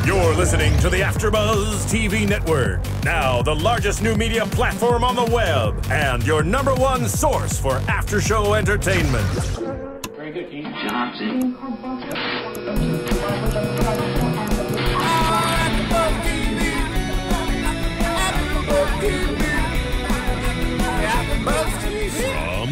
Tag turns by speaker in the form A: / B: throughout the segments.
A: You're listening to the AfterBuzz TV Network, now the largest new media platform on the web, and your #1 source for after-show entertainment.
B: Very good, Keith Johnson.
C: From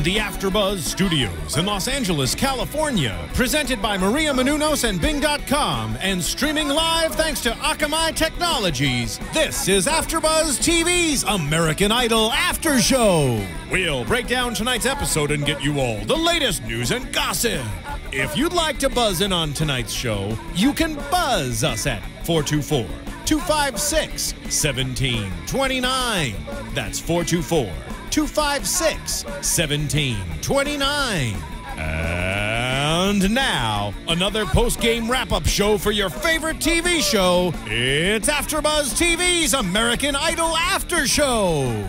C: the AfterBuzz Studios in Los Angeles, California, presented by Maria Menounos and Bing.com, and streaming live thanks to Akamai Technologies, this is AfterBuzz TV's American Idol After Show. We'll break down tonight's episode and get you all the latest news and gossip. If you'd like to buzz in on tonight's show, you can buzz us at 424-256-1729. That's 424-256-1729. And now, another post-game wrap-up show for your favorite TV show. It's AfterBuzz TV's American Idol After Show.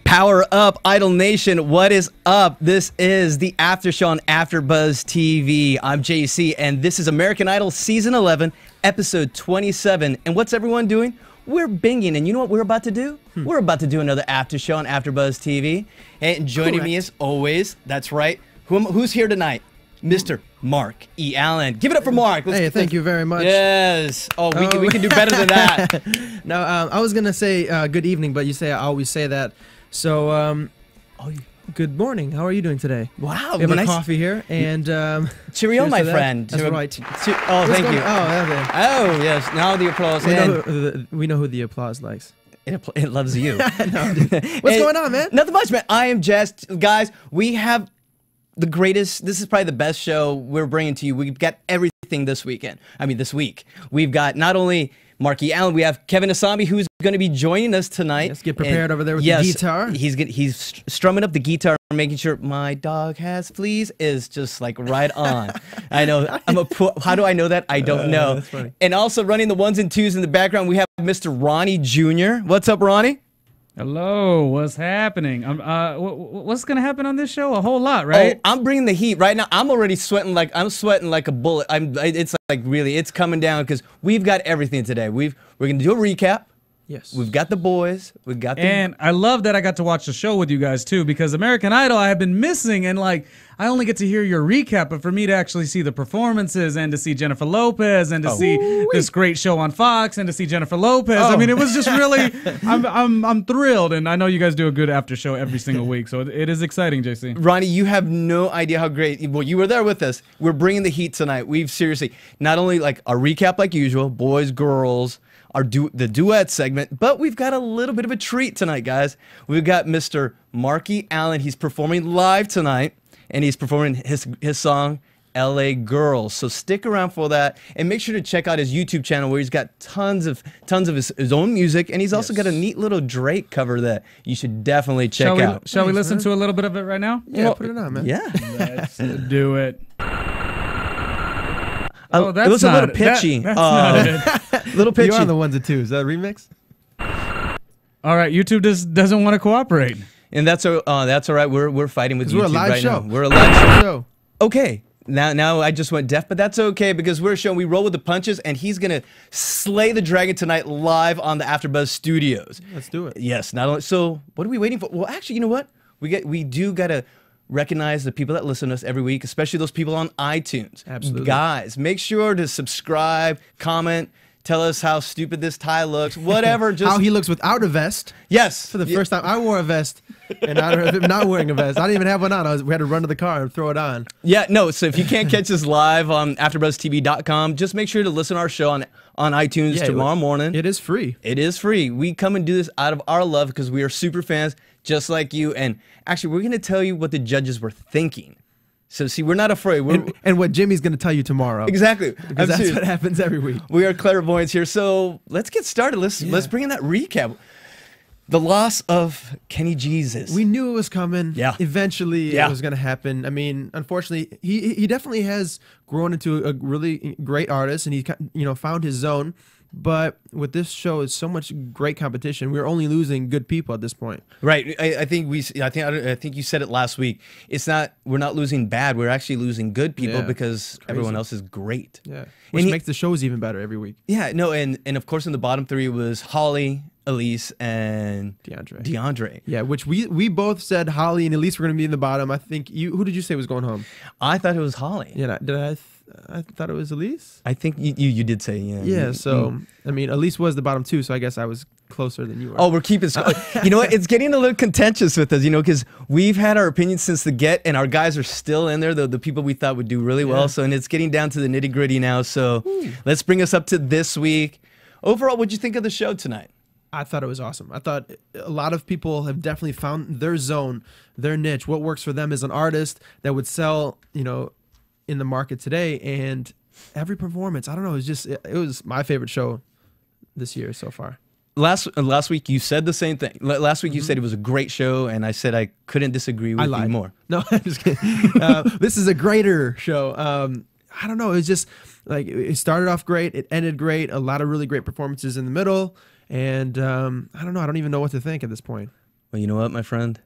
D: Power up, Idol Nation. What is up? This is the After Show on AfterBuzz TV. I'm JC, and this is American Idol Season 11, Episode 27. And what's everyone doing? We're binging, and you know what we're about to do? We're about to do another After Show on AfterBuzz TV. And joining me as always, that's right, who's here tonight? Mr. Mark E. Allen. Give it up for Mark.
E: Hey, thank you very much.
D: Yes. Oh, we can do better than that.
E: No, I was going to say good evening, but you say I always say that. So, good morning. How are you doing today?
D: Wow.
E: We have a coffee here, and
D: cheerio, my friend.
E: That's right.
D: Oh, thank you. Oh, yes. Now the applause.
E: We know who the applause likes.
D: It loves you.
E: What's going on, man?
D: Nothing much, man. I am just, guys, we have the greatest, this is probably the best show we're bringing to you. We've got everything this weekend. I mean, this week. We've got not only Marky Allen, we have Kevin Asambi, who's going to be joining us tonight.
E: Let's get prepared over there with the guitar.
D: He's strumming up the guitar, making sure my dog has fleas is just like right on. I know. How do I know that? I don't know.
E: That's funny.
D: And also running the ones and twos in the background, we have Mr. Ronnie Jr. What's up, Ronnie?
F: Hello, what's happening? What's gonna happen on this show? A whole lot, right?
D: Oh, I'm bringing the heat right now. I'm already sweating like a bullet. It's like really, it's coming down because we've got everything today. We're gonna do a recap.
E: Yes.
D: We've got the boys. We've got the...
F: And I love that I got to watch the show with you guys too, because American Idol I have been missing, and like I only get to hear your recap, but for me to actually see the performances and to see Jennifer Lopez and to see this great show on Fox and to see Jennifer Lopez, I mean, it was just really, I'm thrilled, and I know you guys do a good after show every single week, so it is exciting, JC.
D: Ronnie, you have no idea how great. Well, you were there with us. We're bringing the heat tonight. We've seriously not only like a recap like usual, boys, girls. The duet segment, but we've got a little bit of a treat tonight, guys. We've got Mr. Marky Allen. He's performing live tonight, and he's performing his song, LA Girls. So stick around for that, and make sure to check out his YouTube channel where he's got tons of his own music, and he's also got a neat little Drake cover that you should definitely check out.
F: Shall we listen to a little bit of it right now?
E: Yeah, put it on, man.
D: Yeah.
F: Let's do it.
D: Oh, it was a little pitchy.
F: That's not it.
D: Little pitchy.
E: You're on the ones and twos. Is that a remix?
F: All right, YouTube just doesn't want to cooperate.
D: And that's all right. We're fighting with YouTube
E: we're a live
D: right
E: show.
D: now. We're a live
E: show.
D: Okay. Now I just went deaf, but that's okay because we're showing we roll with the punches, and he's gonna slay the dragon tonight live on the AfterBuzz Studios.
E: Let's do it.
D: Yes. Not only so. What are we waiting for? Well, actually, you know what? We do gotta recognize the people that listen to us every week, especially those people on iTunes.
E: Absolutely.
D: Guys, make sure to subscribe, comment, tell us how stupid this tie looks, whatever. Just
E: how he looks without a vest.
D: Yes.
E: For the first time, I wore a vest, and I'm not wearing a vest. I didn't even have one on. We had to run to the car and throw it on.
D: Yeah, no, so if you can't catch us live on AfterBuzzTV.com, just make sure to listen to our show on iTunes tomorrow morning.
E: It is free.
D: It is free. We come and do this out of our love because we are super fans just like you. And actually, we're going to tell you what the judges were thinking. So see, we're not afraid.
E: And what Jimmy's going to tell you tomorrow.
D: Exactly.
E: Because that's what happens every week.
D: We are clairvoyants here. So let's get started. Let's bring in that recap. The loss of Kenny Jesus.
E: We knew it was coming.
D: Yeah.
E: Eventually it was going to happen. I mean, unfortunately, he definitely has grown into a really great artist, and he found his zone. But with this show, it's so much great competition. We're only losing good people at this point.
D: Right. I think you said it last week. We're not losing bad. We're actually losing good people because everyone else is great.
E: Yeah. Which makes the shows even better every week.
D: Yeah. No. And of course, in the bottom three was Holly, Elise, and DeAndre.
E: Yeah. Which we both said Holly and Elise were going to be in the bottom. I think who did you say was going home?
D: I thought it was Holly.
E: Yeah. I thought it was Elise.
D: I think you did say
E: Yeah. So I mean, Elise was the bottom two, so I guess I was closer than you were.
D: Oh, we're keeping score. You know what? It's getting a little contentious with us, because we've had our opinions since the get, and our guys are still in there, the people we thought would do really well. So, and it's getting down to the nitty gritty now. So, let's bring us up to this week. Overall, what'd you think of the show tonight?
E: I thought it was awesome. I thought a lot of people have definitely found their zone, their niche, what works for them as an artist that would sell, in the market today. And every performance, I don't know, it was my favorite show this year so far.
D: Last week you said the same thing. Last week you said it was a great show, and I said I couldn't disagree with you more.
E: No, I'm just kidding. This is a greater show. I don't know. It was just like it started off great, it ended great. A lot of really great performances in the middle, and I don't know. I don't even know what to think at this point.
D: Well, you know what, my friend?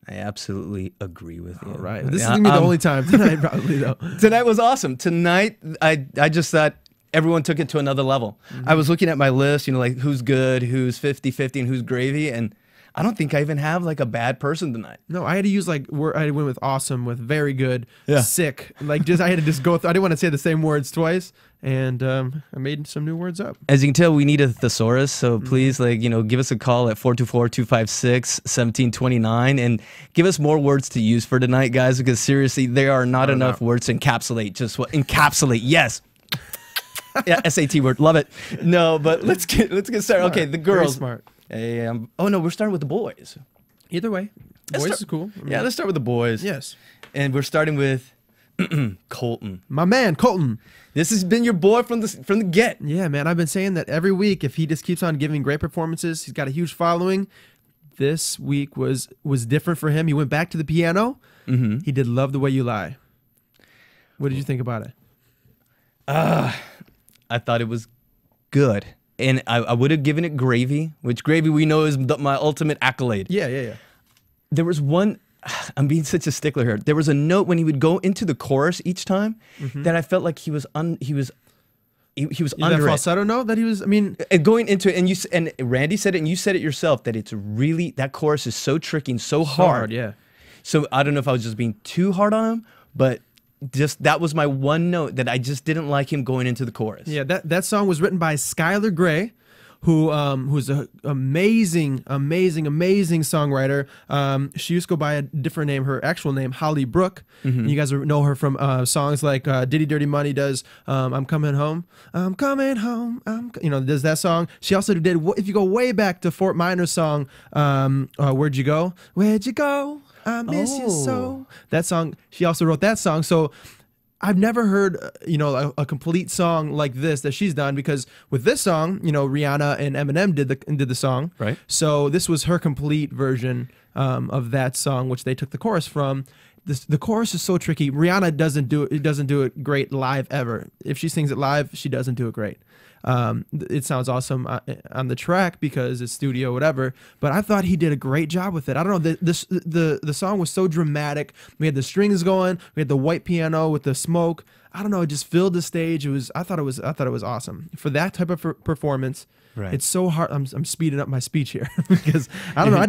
D: I absolutely agree with you.
E: All right. This is going to be the only time tonight, probably, though.
D: Tonight was awesome. Tonight, I just thought everyone took it to another level. I was looking at my list, like who's good, who's 50-50, and who's gravy, and I don't think I even have like a bad person tonight.
E: No, I had to use I went with awesome, with very good, sick. I had to just go through. I didn't want to say the same words twice, and I made some new words up.
D: As you can tell, we need a thesaurus, so please, give us a call at 424-256-1729 and give us more words to use for tonight, guys, because seriously, there are not enough words to encapsulate just what encapsulate. Yes. Yeah, SAT word, love it. No, but let's get started.
E: Smart.
D: Okay, the girls.
E: Very smart.
D: Oh no, we're starting with the boys.
E: Either way, boys is cool.
D: Let's start with the boys.
E: Yes,
D: and we're starting with Colton.
E: My man, Colton.
D: This has been your boy from the get.
E: Yeah, man. I've been saying that every week. If he just keeps on giving great performances, he's got a huge following. This week was different for him. He went back to the piano. He did "Love the Way You Lie." What did you think about it?
D: I thought it was good. And I would have given it gravy, which gravy we know is my ultimate accolade.
E: Yeah.
D: There was one, I'm being such a stickler here. There was a note when he would go into the chorus each time that I felt like he was under
E: that falsetto note that he was,
D: going into it, and Randy said it, and you said it yourself, that it's really, that chorus is so tricky and so hard.
E: Yeah.
D: So I don't know if I was just being too hard on him, but just that was my one note that I just didn't like him going into the chorus.
E: Yeah, that song was written by Skylar Gray, who's an amazing songwriter. She used to go by a different name, her actual name, Holly Brooke. And you guys know her from songs like Diddy Dirty Money does I'm Coming Home, I'm Coming Home, does that song. She also did, if you go way back to Fort Minor's song, Where'd You Go? Where'd you go? I miss you so. That song, she also wrote that song. So I've never heard, a complete song like this that she's done, because with this song, Rihanna and Eminem did the song.
D: Right.
E: So this was her complete version of that song, which they took the chorus from. The chorus is so tricky. Rihanna doesn't do it great live ever. If she sings it live, she doesn't do it great. It sounds awesome on the track because it's studio, whatever. But I thought he did a great job with it. I don't know. The song was so dramatic. We had the strings going. We had the white piano with the smoke. I don't know. It just filled the stage. I thought it was awesome for that type of performance.
D: Right.
E: It's so hard. I'm speeding up my speech here because I don't know. I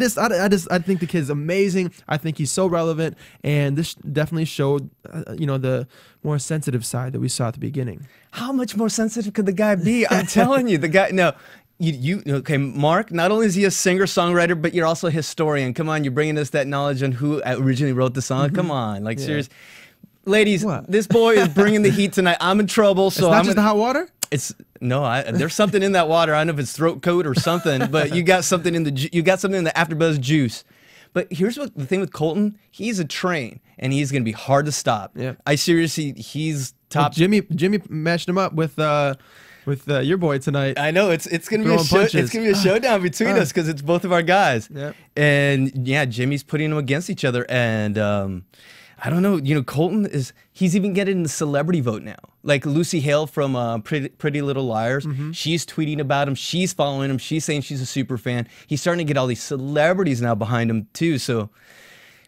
E: think the kid's amazing. I think he's so relevant, and this definitely showed, the more sensitive side that we saw at the beginning.
D: How much more sensitive could the guy be? I'm telling you, the guy. No, okay, Mark. Not only is he a singer-songwriter, but you're also a historian. Come on, you're bringing us that knowledge on who originally wrote the song. Come on, serious. Ladies, this boy is bringing the heat tonight. I'm in trouble. So
E: it's not just the hot water?
D: There's something in that water. I don't know if it's throat coat or something, but you got something in the AfterBuzz juice. But here's the thing with Colton. He's a train, and he's going to be hard to stop.
E: Yeah.
D: He's top.
E: Well, Jimmy matched him up with your boy tonight.
D: I know it's going to be it's going to be a showdown between us because it's both of our guys.
E: Yep.
D: And yeah, Jimmy's putting them against each other, and I don't know. You know, Colton he's even getting the celebrity vote now. Like Lucy Hale from Pretty Little Liars. She's tweeting about him. She's following him. She's saying she's a super fan. He's starting to get all these celebrities now behind him too. So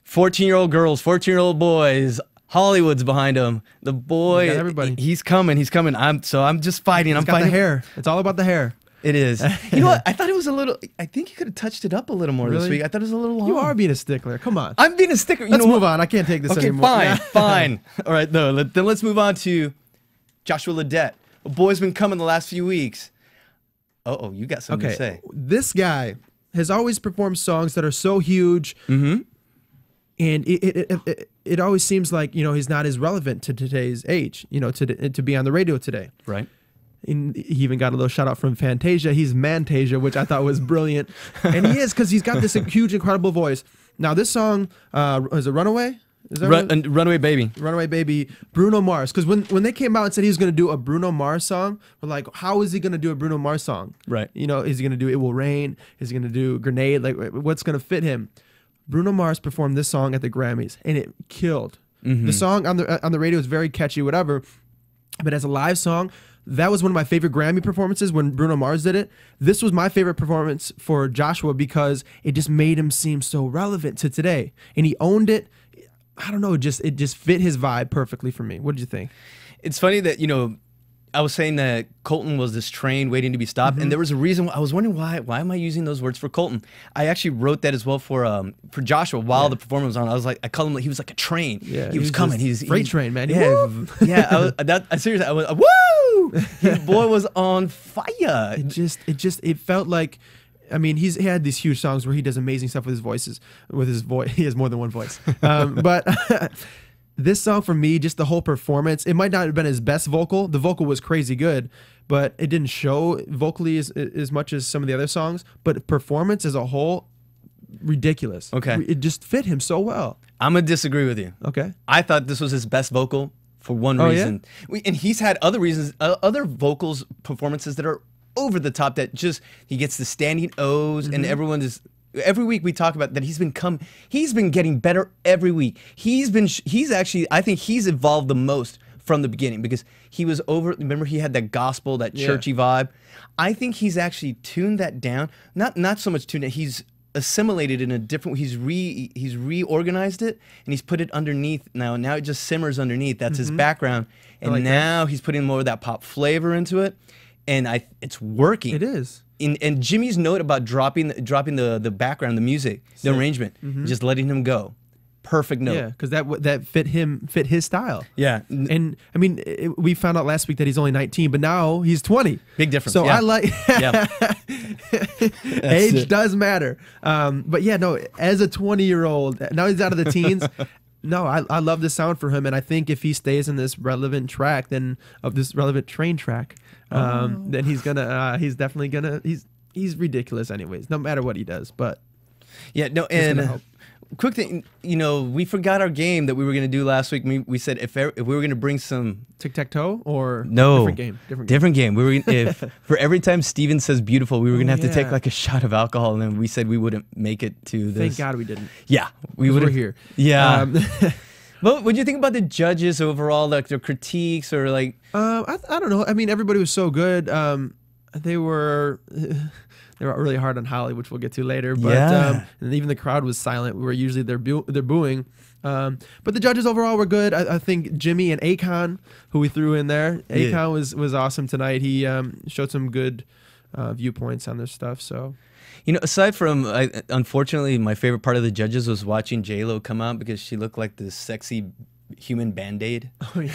D: 14-year-old girls, 14-year-old boys, Hollywood's behind him. The boy,
E: everybody.
D: He's coming. He's coming. I'm just fighting. I'm
E: got
D: fighting.
E: the hair. It's all about the hair.
D: It is. You know what? I thought it was a little. I think you could have touched it up a little more this week. I thought it was a little long.
E: You are being a stickler. Come on.
D: I'm being a stickler.
E: Let's move on. I can't take this anymore.
D: Okay, fine. All right, no. Then let's move on to Joshua Ledette. A boy's been coming the last few weeks. Oh, you got something to say.
E: This guy has always performed songs that are so huge, and it always seems like, you know, he's not as relevant to today's age, you know, to be on the radio today.
D: Right.
E: And he even got a little shout out from Fantasia. He's Mantasia, which I thought was brilliant. And he is, because he's got this huge, incredible voice. Now, this song, is it Runaway? Is that
D: Runaway Baby.
E: Runaway Baby, Bruno Mars. Because when they came out and said he was going to do a Bruno Mars song, we're like, how is he going to do a Bruno Mars song?
D: Right.
E: You know, is he going to do It Will Rain? Is he going to do Grenade? Like, what's going to fit him? Bruno Mars performed this song at the Grammys, and it killed. The song on the radio is very catchy, whatever. But as a live song, that was one of my favorite Grammy performances when Bruno Mars did it. This was my favorite performance for Joshua because it just made him seem so relevant to today. And he owned it. I don't know, it just fit his vibe perfectly for me. What did you think?
D: It's funny that, you know, I was saying that Colton was this train waiting to be stopped, and there was a reason. I was wondering why am I using those words for Colton? I actually wrote that as well for Joshua while the performance was on. I was like, I called him, he was like a train.
E: Yeah,
D: he was coming. He's
E: freight train, man.
D: Yeah, yeah. Seriously, I was woo! His boy was on fire.
E: It felt like, I mean, he had these huge songs where he does amazing stuff with his voices. He has more than one voice, but. This song for me, just the whole performance, it might not have been his best vocal. The vocal was crazy good, but it didn't show vocally as much as some of the other songs. But performance as a whole, ridiculous.
D: Okay.
E: It just fit him so well.
D: I'm going to disagree with you.
E: Okay.
D: I thought this was his best vocal for one reason. Yeah? And he's had other reasons, other vocals performances that are over the top, that just, he gets the standing O's and everyone is... Every week we talk about that he's been getting better every week. He's actually, I think he's evolved the most from the beginning, because he was remember he had that gospel, that churchy vibe. I think he's actually tuned that down. Not so much tuned it, he's assimilated in a different, he's reorganized it, and he's put it underneath now. Now it just simmers underneath. That's his background. And like now he's putting more of that pop flavor into it. And it's working. It
E: is.
D: And Jimmy's note about dropping the background, the music, the arrangement, just letting him go. Perfect note.
E: Yeah, because that fit his style.
D: Yeah.
E: And I mean, we found out last week that he's only 19, but now he's 20.
D: Big difference.
E: So I like age
D: it.
E: does matter. But yeah, no, as a 20-year-old, now he's out of the teens. No, I love the sound for him, and I think if he stays in this relevant track, this relevant train track, then he's definitely gonna, he's ridiculous anyways, no matter what he does. But
D: yeah, no, and quick thing, you know, we forgot our game that we were gonna do last week. We said if we were gonna bring some
E: tic-tac-toe or
D: no
E: different game.
D: We were if for every time Steven says beautiful, we were gonna have to take like a shot of alcohol, and then we said we wouldn't make it to this.
E: Thank God we didn't.
D: Yeah, we're here. Yeah. Well, what do you think about the judges overall, like their critiques or like?
E: I don't know. I mean, everybody was so good. They were really hard on Holly, which we'll get to later. But and even the crowd was silent. Where usually they're booing. But the judges overall were good. I think Jimmy and Akon, who we threw in there, Akon was awesome tonight. He showed some good viewpoints on this stuff. So.
D: You know, aside from, unfortunately, my favorite part of the judges was watching J-Lo come out, because she looked like this sexy human Band-Aid. Oh, yeah.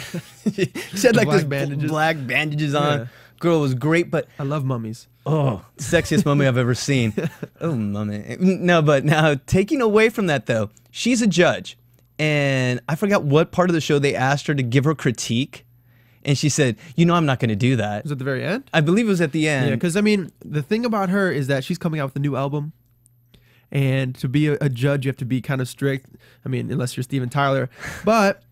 D: She had like this black bandages on. Yeah. Girl was great, but...
E: I love mummies.
D: Oh, sexiest mummy I've ever seen. Oh, mummy. No, but now, taking away from that, though, she's a judge. And I forgot what part of the show they asked her to give her critique. And she said, you know, I'm not going to do that.
E: Was it at the very end?
D: I believe it was at the end.
E: Yeah, because, I mean, the thing about her is that she's coming out with a new album. And to be a judge, you have to be kind of strict. I mean, unless you're Steven Tyler. But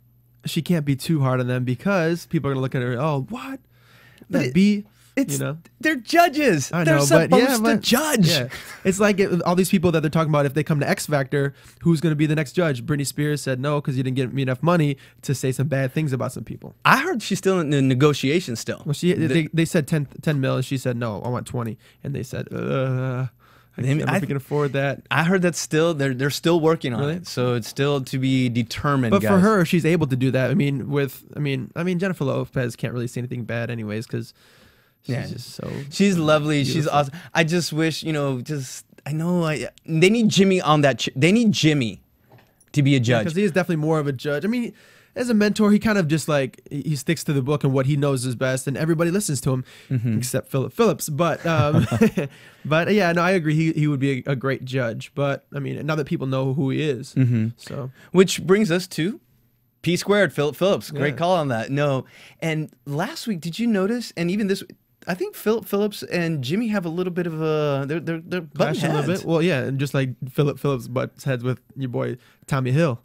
E: she can't be too hard on them, because people are going to look at her, oh, what? That beat.
D: It's,
E: you know,
D: they're judges.
E: I
D: They're
E: know,
D: supposed to judge.
E: Yeah. It's like all these people that they're talking about, if they come to X Factor, who's going to be the next judge? Britney Spears said no because you didn't give me enough money to say some bad things about some people.
D: I heard she's still in the negotiation still.
E: Well, they said 10 mil, and she said no, I want 20, and they said I don't know if we can afford that.
D: I heard that still they're still working on it, so it's still to be determined.
E: But
D: guys.
E: for her, she's able to do that. I mean, Jennifer Lopez can't really say anything bad, anyways, because she's just so.
D: She's lovely.
E: beautiful.
D: She's awesome. I just wish they need Jimmy on that. They need Jimmy to be a judge.
E: Because he is definitely more of a judge. I mean, as a mentor, he kind of just like he sticks to the book and what he knows is best, and everybody listens to him except Philip Phillips. But but yeah, no, I agree. He would be a great judge. But I mean, now that people know who he is, so
D: Which brings us to P Squared, Philip Phillips. Great
E: Yeah.
D: call on that. No, and last week, did you notice? And even this, I think Philip Phillips and Jimmy have a little bit of a they're butting
E: clash a little
D: heads.
E: bit. Well, yeah, and just like Philip Phillips butts heads with your boy Tommy Hill.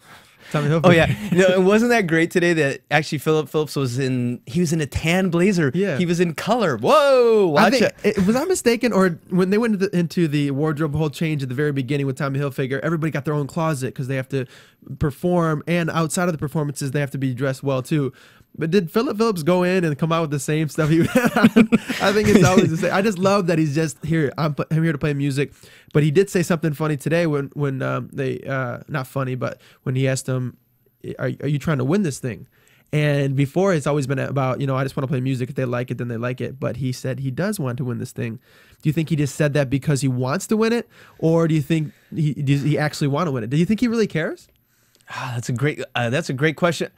D: Oh yeah, no, it wasn't that great today that actually Philip Phillips was in a tan blazer.
E: Yeah.
D: He was in color. Whoa, watch it.
E: Was I mistaken, or when they went into the wardrobe whole change at the very beginning with Tommy Hilfiger, everybody got their own closet because they have to perform, and outside of the performances, they have to be dressed well too. But did Philip Phillips go in and come out with the same stuff he had on? I think it's always the same. I just love that he's just here. I'm here to play music. But he did say something funny today when they not funny, but when he asked him, are you trying to win this thing? And before it's always been about, I just want to play music. If they like it, then they like it. But he said he does want to win this thing. Do you think he just said that because he wants to win it? Or do you think does he actually want to win it? Do you think he really cares?
D: That's a great question.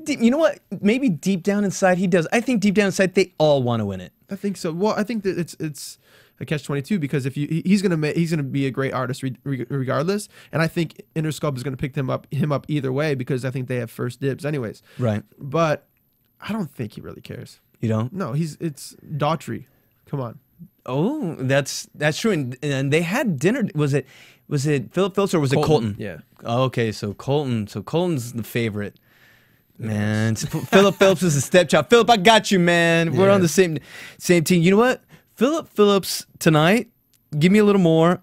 D: You know what? Maybe deep down inside he does. I think deep down inside they all want to win it.
E: I think so. Well, I think that it's a catch-22 because if he's gonna be a great artist regardless, and I think Interscope is gonna pick him up either way because I think they have first dibs anyways.
D: Right.
E: But I don't think he really cares.
D: You don't?
E: No, it's Daughtry. Come on.
D: Oh, that's true. And they had dinner. Was it Philip Phillips or was it Colton?
E: Yeah.
D: Oh, okay, so Colton. So Colton's the favorite. Man, Philip Phillips is a stepchild. Philip, I got you, man. We're on the same team. You know what? Philip Phillips tonight. Give me a little more.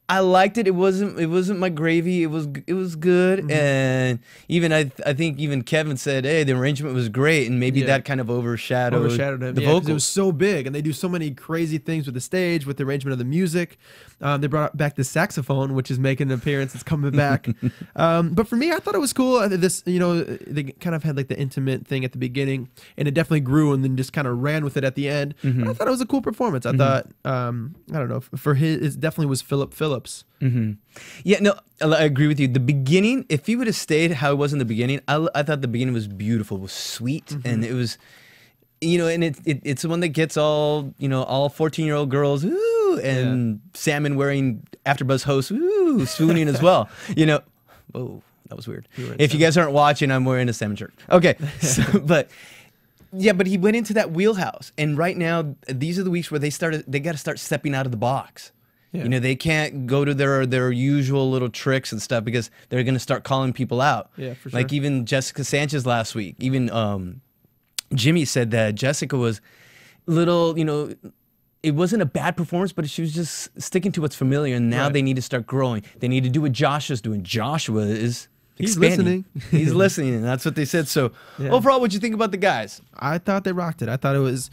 D: I liked it. It wasn't my gravy. It was good. And even I think even Kevin said, "Hey, the arrangement was great," and maybe that kind of overshadowed
E: him.
D: the
E: Yeah, 'cause
D: vocals.
E: it was so big, and they do so many crazy things with the stage, with the arrangement of the music. They brought back the saxophone, which is making an appearance. It's coming back. But for me, I thought it was cool. This, they kind of had like the intimate thing at the beginning, and it definitely grew, and then just kind of ran with it at the end. But I thought it was a cool performance. I thought, I don't know, for his, it definitely was Philip Phillips.
D: Yeah, no, I agree with you. The beginning, if he would have stayed how it was in the beginning, I thought the beginning was beautiful, was sweet, and it was, and it's the one that gets all 14-year-old girls, ooh, and salmon wearing AfterBuzz hosts, ooh, swooning as well. Whoa, that was weird. If you guys aren't watching, I'm wearing a salmon shirt. Okay, but he went into that wheelhouse, and right now these are the weeks where they got to start stepping out of the box. Yeah. They can't go to their usual little tricks and stuff because they're going to start calling people out.
E: Yeah, for sure.
D: Like even Jessica Sanchez last week. Even Jimmy said that Jessica was little, it wasn't a bad performance, but she was just sticking to what's familiar. And now they need to start growing. They need to do what Joshua's doing. Joshua is expanding. He's listening, and that's what they said. So overall, what'd you think about the guys?
E: I thought they rocked it. I thought it was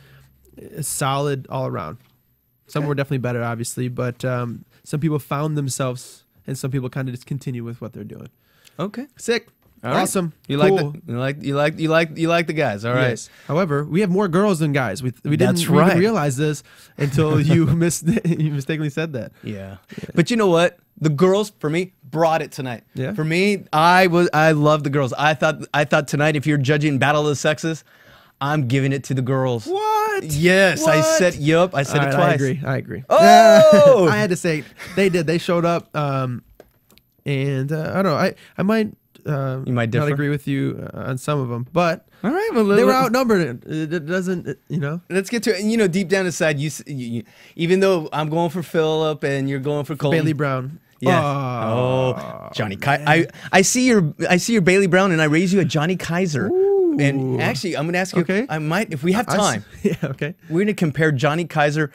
E: solid all around. Some were definitely better, obviously, but some people found themselves, and some people kind of just continue with what they're doing.
D: Okay,
E: sick, awesome.
D: You
E: cool.
D: like the guys. All right.
E: Yes. However, we have more girls than guys. We didn't realize this until you mistakenly said that.
D: Yeah, but you know what? The girls, for me, brought it tonight.
E: Yeah.
D: For me, I love the girls. I thought tonight, if you're judging Battle of the Sexes, I'm giving it to the girls.
E: What?
D: Yes, what? I said it twice.
E: I agree.
D: Oh!
E: I had to say they did. They showed up, and I don't know. I might
D: you might differ.
E: not agree with you on some of them, but
D: all right, well,
E: they were outnumbered. It doesn't,
D: Let's get to it. Deep down inside, you even though I'm going for Philip and you're going for Colton.
E: Bailey Brown.
D: Yeah. Johnny Kaiser. I see your Bailey Brown, and I raise you a Johnny Kaiser.
E: Ooh.
D: And actually, I'm going to ask you.
E: Okay.
D: I might, if we have time.
E: Yeah. Okay.
D: We're going to compare Johnny Kaiser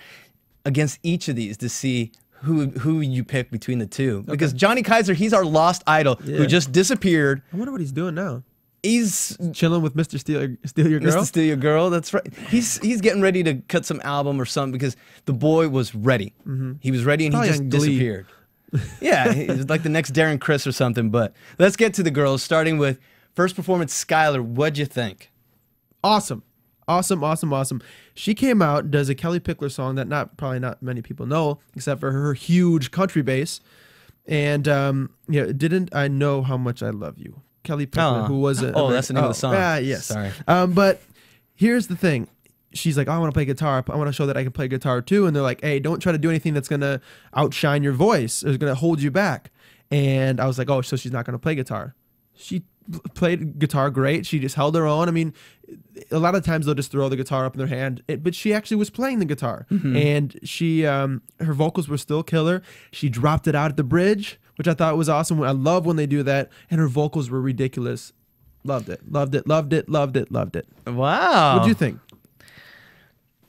D: against each of these to see who you pick between the two. Because Johnny Kaiser, he's our lost idol who just disappeared.
E: I wonder what he's doing now.
D: He's
E: chilling with Mr. Steal Your Girl.
D: Mr. Steal Your Girl, that's right. He's getting ready to cut some album or something because the boy was ready. He was ready and he just disappeared. Yeah, he's like the next Darren Criss or something. But let's get to the girls, starting with first performance, Skylar. What'd you think?
E: Awesome. Awesome, awesome, awesome. She came out, does a Kelly Pickler song that probably not many people know, except for her huge country bass. And didn't I know how much I love you? Kelly Pickler, who was
D: that's the name of the song.
E: Yes.
D: Sorry.
E: But here's the thing. She's like, I want to play guitar. I want to show that I can play guitar too. And they're like, hey, don't try to do anything that's going to outshine your voice. It's going to hold you back. And I was like, oh, so she's not going to play guitar. She played guitar great. She just held her own. I mean, a lot of times they'll just throw the guitar up in their hand, but she actually was playing the guitar. And she, her vocals were still killer. She dropped it out at the bridge, which I thought was awesome. I love when they do that. And her vocals were ridiculous. Loved it. Loved it. Loved it. Loved it. Loved it.
D: Wow.
E: What'd you think?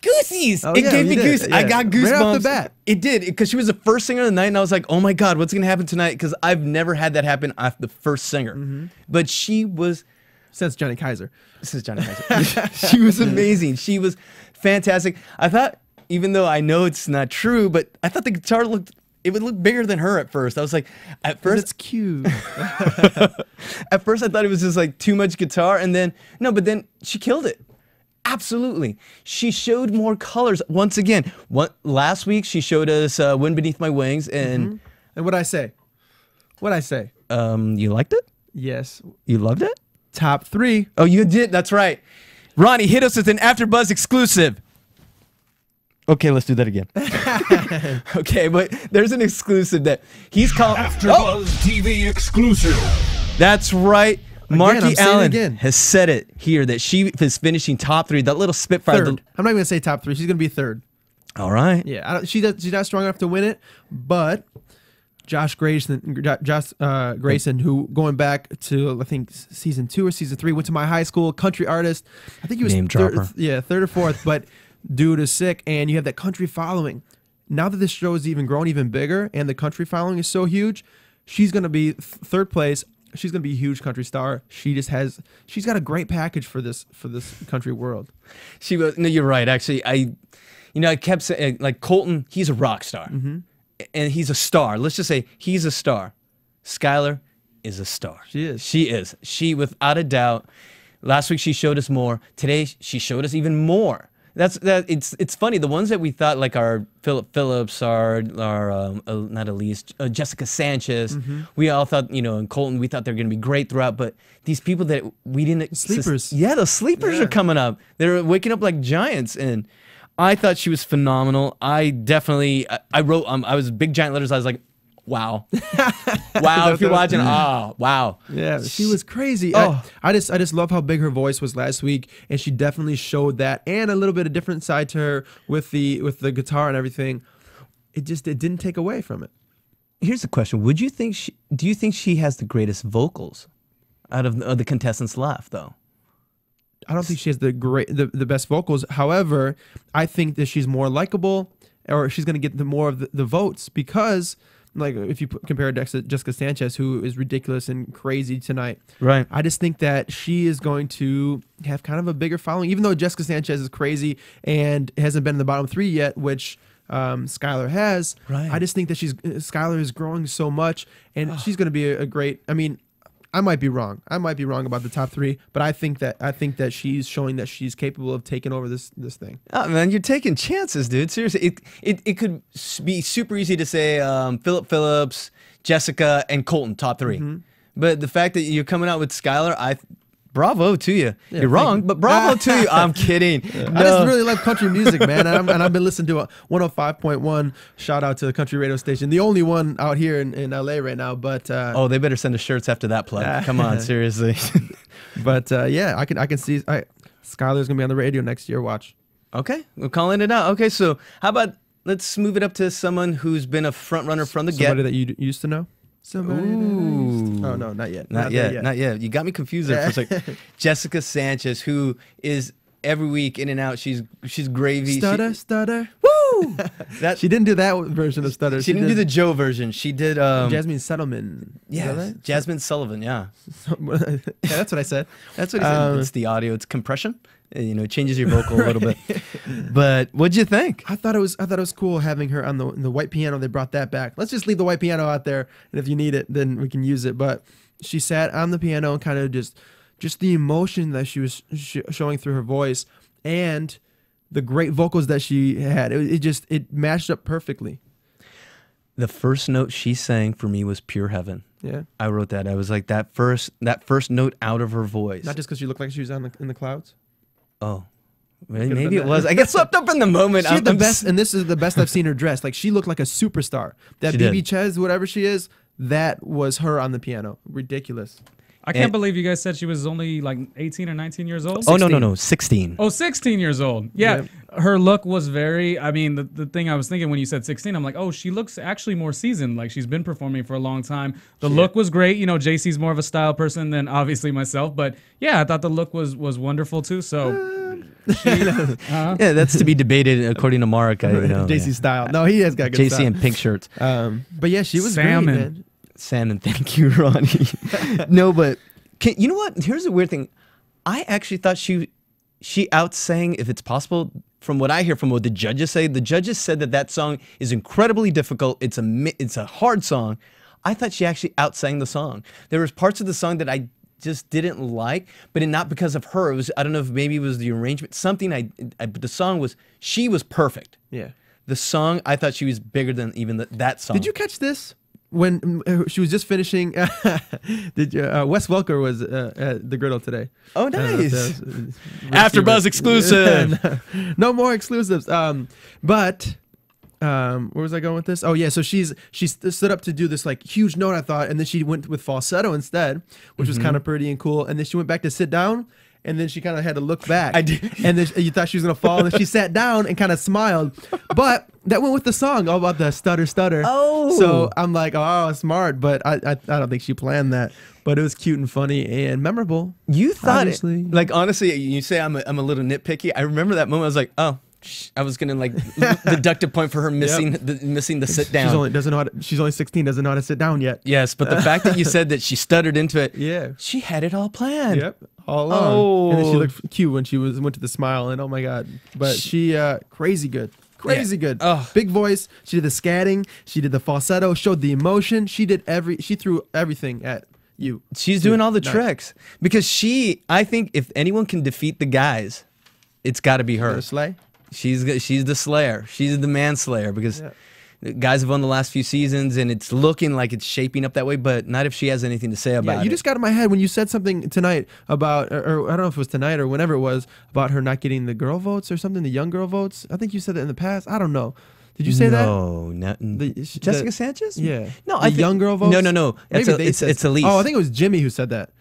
D: Goosies.
E: Oh,
D: It
E: yeah,
D: gave me
E: you did.
D: goosies.
E: Yeah.
D: I got goosebumps.
E: Right off the bat.
D: It did, because she was the first singer of the night, and I was like, oh my God, what's going to happen tonight? Because I've never had that happen after the first singer. But she was...
E: Since Johnny Kaiser.
D: Since Johnny Kaiser. She was amazing. She was fantastic. I thought, even though I know it's not true, but I thought the guitar it would look bigger than her at first. I was like,
E: It's cute.
D: at first I thought it was just like too much guitar, and then, no, but then she killed it. Absolutely. She showed more colors. Once again, last week she showed us Wind Beneath My Wings, and...
E: And what'd I say? What'd I say?
D: You liked it?
E: Yes.
D: You loved it?
E: Top 3.
D: Oh, you did? That's right. Ronnie, hit us with an AfterBuzz exclusive. Okay, let's do that again. Okay, but there's an exclusive that he's called...
A: AfterBuzz TV exclusive.
D: That's right. Marky
E: saying
D: Allen
E: it again.
D: has said it here that she is finishing top 3. That little Spitfire.
E: Third. I'm not even going to say top 3. She's going to be third.
D: All right.
E: Yeah, she's not strong enough to win it, but Josh Grayson, who going back to I think season 2 or season 3, went to my high school, country artist. I think he was
D: Name dropper.
E: third or fourth. But dude is sick, and you have that country following. Now that this show has even grown even bigger, and the country following is so huge, she's gonna be third place. She's gonna be a huge country star. She's got a great package for this country world.
D: She was. No, you're right. Actually, I kept saying, like, Colton, he's a rock star. And he's a star. Let's just say he's a star. Skylar is a star.
E: She is.
D: She is. She, without a doubt. Last week she showed us more. Today she showed us even more. It's funny. The ones that we thought, like our Philip Phillips, our not Elise, Jessica Sanchez, we all thought, and Colton, we thought they were going to be great throughout. But these people that we didn't...
E: Sleepers.
D: Yeah, the sleepers are coming up. They're waking up like giants. And I thought she was phenomenal. I definitely... I wrote... I was big giant letters. I was like, wow. Wow, if you're watching, wow.
E: Yeah, she was crazy.
D: Oh.
E: I just love how big her voice was last week, and she definitely showed that, and a little bit of different side to her with the guitar and everything. It didn't take away from it.
D: Here's the question: do you think she has the greatest vocals out of the contestants left, though?
E: I don't think she has the best vocals. However, I think that she's more likable, or she's going to get more of the votes because. Like if you compare Jessica Sanchez, who is ridiculous and crazy tonight,
D: right?
E: I just think that she is going to have kind of a bigger following, even though Jessica Sanchez is crazy and hasn't been in the bottom 3 yet, which Skylar has.
D: Right.
E: I just think that Skylar is growing so much, and she's going to be a great. I mean, I might be wrong. I might be wrong about the top 3, but I think that she's showing that she's capable of taking over this thing.
D: Oh man, you're taking chances, dude. Seriously, it could be super easy to say Philip Phillips, Jessica, and Colton top 3, but the fact that you're coming out with Skylar, bravo to you.
E: Yeah,
D: you're wrong, but bravo to you. I'm kidding.
E: I just really love country music, man, and I've been listening to 105.1. Shout out to the country radio station, the only one out here in LA right now. But
D: oh, they better send us shirts after that plug. Come on, seriously.
E: But yeah, I can see Skylar's gonna be on the radio next year. Watch.
D: Okay, we're calling it out. Okay, so how about let's move it up to someone who's been a front runner from the get.
E: Somebody that you used to know. Somebody.
D: Ooh.
E: Oh no, not yet.
D: Not
E: there
D: yet. Not yet. You got me confused there for a second. Jessica Sanchez, who is every week in and out. She's gravy.
E: Stutter.
D: Woo!
E: She didn't do that version of Stutter.
D: She didn't do the Joe version. She did
E: Jasmine Settlement.
D: Yeah,
E: right?
D: Jasmine Sullivan. Yeah,
E: yeah, that's what I said.
D: that's what he said. It's the audio. It's compression. It changes your vocal a little bit. But what'd you think?
E: I thought it was cool having her on the white piano. They brought that back. Let's just leave the white piano out there, and if you need it, then we can use it. But she sat on the piano and kind of just the emotion that she was showing through her voice and the great vocals that she had. It matched up perfectly.
D: The first note she sang for me was pure heaven.
E: Yeah,
D: I wrote that. I was like that first note out of her voice.
E: not just because she looked like she was in the clouds.
D: Oh, maybe it was. I get swept up in the moment.
E: She had the best, and this is the best I've seen her dressed. Like she looked like a superstar. That
D: She
E: BB
D: did.
E: Chez, whatever she is, that was her on the piano. Ridiculous.
F: I can't believe you guys said she was only like 18 or 19 years old.
D: Oh, no, 16.
F: Oh, 16 years old. Yeah. Her look was very, I mean, the thing I was thinking when you said 16, I'm like, oh, she looks actually more seasoned. Like she's been performing for a long time. The look was great. You know, JC's more of a style person than obviously myself. But yeah, I thought the look was wonderful too. So
D: Yeah, that's to be debated according to Mark.
E: JC style. No, he has got good
D: JC
E: style.
D: in pink shirts.
E: But yeah, she was
F: Salmon.
E: great, man.
D: Salmon, thank you, Ronnie. No, but you know what? Here's the weird thing. I actually thought she outsang, if it's possible, from what I hear, from what the judges say. The judges said that song is incredibly difficult. It's a hard song. I thought she actually outsang the song. There was parts of the song that I just didn't like, but not because of her. It was, I don't know if maybe it was the arrangement, something but the song she was perfect.
E: Yeah.
D: The song, I thought she was bigger than even that song.
E: Did you catch this? When she was just finishing, Wes Welker was at the griddle today.
D: Oh, nice.
E: AfterBuzz
D: exclusive.
E: No more exclusives. But where was I going with this? Oh yeah, so she stood up to do this like huge note, I thought, and then she went with falsetto instead, which was kind of pretty and cool. And then she went back to sit down. And then she kind of had to look back.
D: I did.
E: And then you thought she was going to fall. And then she sat down and kind of smiled. But that went with the song, all about the stutter.
D: Oh.
E: So I'm like, oh, smart. But I don't think she planned that. But it was cute and funny and memorable.
D: You thought
E: obviously.
D: Like, honestly, you say I'm a little nitpicky. I remember that moment. I was like, oh, I was gonna like deduct a point for her missing the sit down.
E: She's only 16, doesn't know how to sit down yet.
D: Yes, but the fact that you said that she stuttered into it,
E: Yeah.
D: she had it all planned.
E: Yep. All along.
D: Oh.
E: And then she looked cute when she went to the smile, and oh my god. But she crazy good. Crazy good.
D: Oh.
E: Big voice. She did the scatting, she did the falsetto, showed the emotion. She threw everything at you.
D: She's doing all the tricks because I think if anyone can defeat the guys, it's got to be her.
E: Slay.
D: She's the slayer. She's the manslayer because the guys have won the last few seasons and it's looking like it's shaping up that way, but not if she has anything to say about
E: Yeah,
D: it.
E: you just got in my head when you said something tonight about, or I don't know if it was tonight or whenever it was, about her not getting the girl votes or something, the young girl votes. I think you said that in the past. I don't know. Did you say that?
D: No, Jessica Sanchez?
E: Yeah.
D: No,
E: the young girl votes?
D: No. It's Elise.
E: Oh, I think it was Jimmy who said that.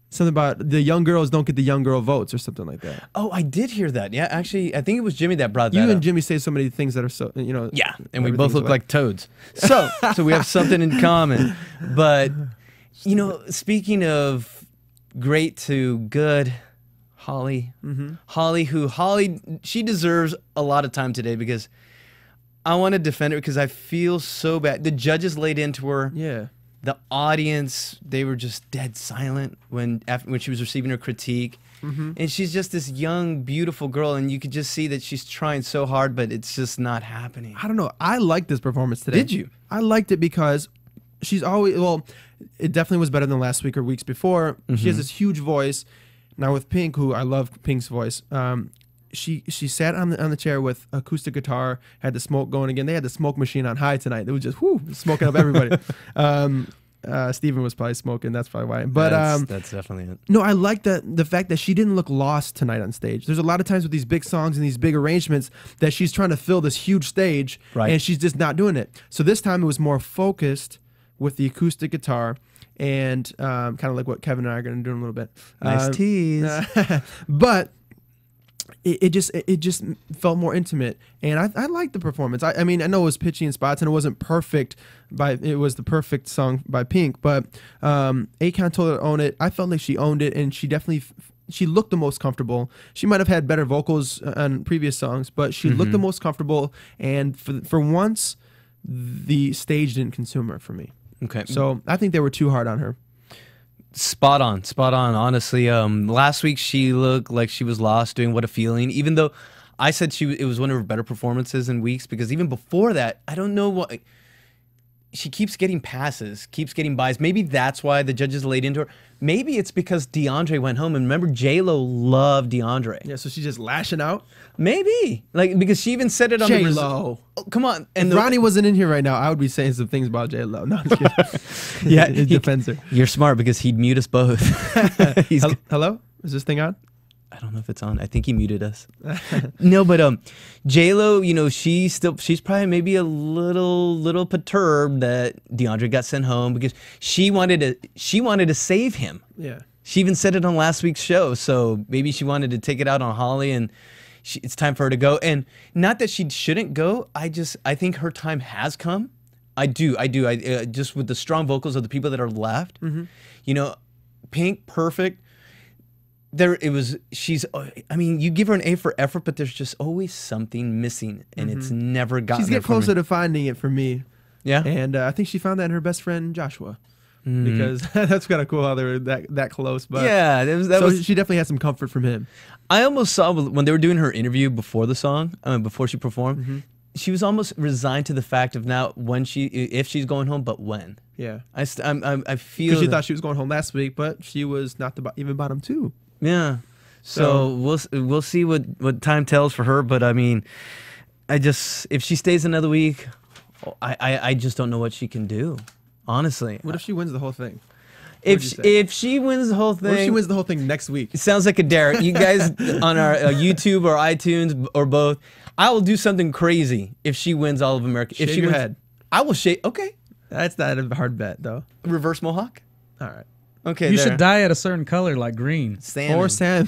E: Something about the young girls don't get the young girl votes or something like that.
D: Oh, I did hear that. Yeah, actually, I think it was Jimmy that brought that
E: You
D: up.
E: and Jimmy say so many things that are so,
D: Yeah, and we both look like toads. So we have something in common. But, speaking of great to good, Holly, Holly, she deserves a lot of time today because I want to defend her because I feel so bad. The judges laid into her.
E: Yeah.
D: The audience, they were just dead silent when she was receiving her critique. And she's just this young, beautiful girl, and you could just see that she's trying so hard, but it's just not happening.
E: I don't know. I liked this performance today.
D: Did you? I
E: liked it because she's always, it definitely was better than last week or weeks before. She has this huge voice. Now with Pink, who I love Pink's voice, she sat on the chair with acoustic guitar, had the smoke going again. They had the smoke machine on high tonight. It was just smoking up everybody. Steven was probably smoking. That's probably why. But
D: that's definitely it.
E: No, I like the fact that she didn't look lost tonight on stage. There's a lot of times with these big songs and these big arrangements that she's trying to fill this huge stage, and she's just not doing it. So this time it was more focused with the acoustic guitar. And kind of like what Kevin and I are going to do in a little bit.
D: Nice tease.
E: But it just felt more intimate, and I liked the performance. I mean, I know it was pitchy in spots, and it wasn't perfect. It was the perfect song by Pink, but Akon told her to own it. I felt like she owned it, and she definitely she looked the most comfortable. She might have had better vocals on previous songs, but she looked the most comfortable, and for once, the stage didn't consume her for me.
D: Okay,
E: so I think they were too hard on her.
D: Spot on, spot on. Honestly, last week she looked like she was lost doing What a Feeling, even though I said it was one of her better performances in weeks, because even before that, I don't know what, she keeps getting passes, keeps getting buys. Maybe that's why the judges laid into her. Maybe it's because DeAndre went home, and remember, J-Lo loved DeAndre.
E: Yeah, so she's just lashing out?
D: Maybe. Like, because she even said it on
E: J-Lo.
D: Oh, come on.
E: And if Ronnie wasn't in here right now, I would be saying some things about J-Lo. No, I'm just kidding.
D: Yeah,
E: it defends her.
D: You're smart, because he'd mute us both.
E: Hello? Is this thing on?
D: I don't know if it's on. I think he muted us. No, but J-Lo, you know, she's probably maybe a little perturbed that DeAndre got sent home, because she wanted to save him.
E: Yeah.
D: She even said it on last week's show, so maybe she wanted to take it out on Holly, and it's time for her to go. And not that she shouldn't go. I think her time has come. I do. Just with the strong vocals of the people that are left, you know, Pink, perfect. I mean, you give her an A for effort, but there's just always something missing, and it's never gotten
E: She's getting closer to finding it for me.
D: Yeah?
E: And I think she found that in her best friend, Joshua. Because that's kind of cool how they were that close. But
D: yeah,
E: she definitely had some comfort from him.
D: I almost saw when they were doing her interview before the song, before she performed, she was almost resigned to the fact of now if she's going home, but when.
E: Yeah.
D: I feel
E: because she thought she was going home last week, but she was not even bottom two.
D: Yeah. So we'll see what time tells for her, but I mean, if she stays another week, I just don't know what she can do. Honestly.
E: What if she wins the whole thing?
D: If she wins the whole thing,
E: what if she wins the whole thing next week?
D: It sounds like a dare. You guys on our YouTube or iTunes or both, I will do something crazy if she wins all of America.
E: Shave
D: if she
E: your
D: wins,
E: head.
D: I will shave. Okay.
E: That's not a hard bet though.
D: Reverse mohawk.
E: All right.
D: Okay.
F: You should dye it a certain color, like green.
D: Salmon.
E: Or salmon.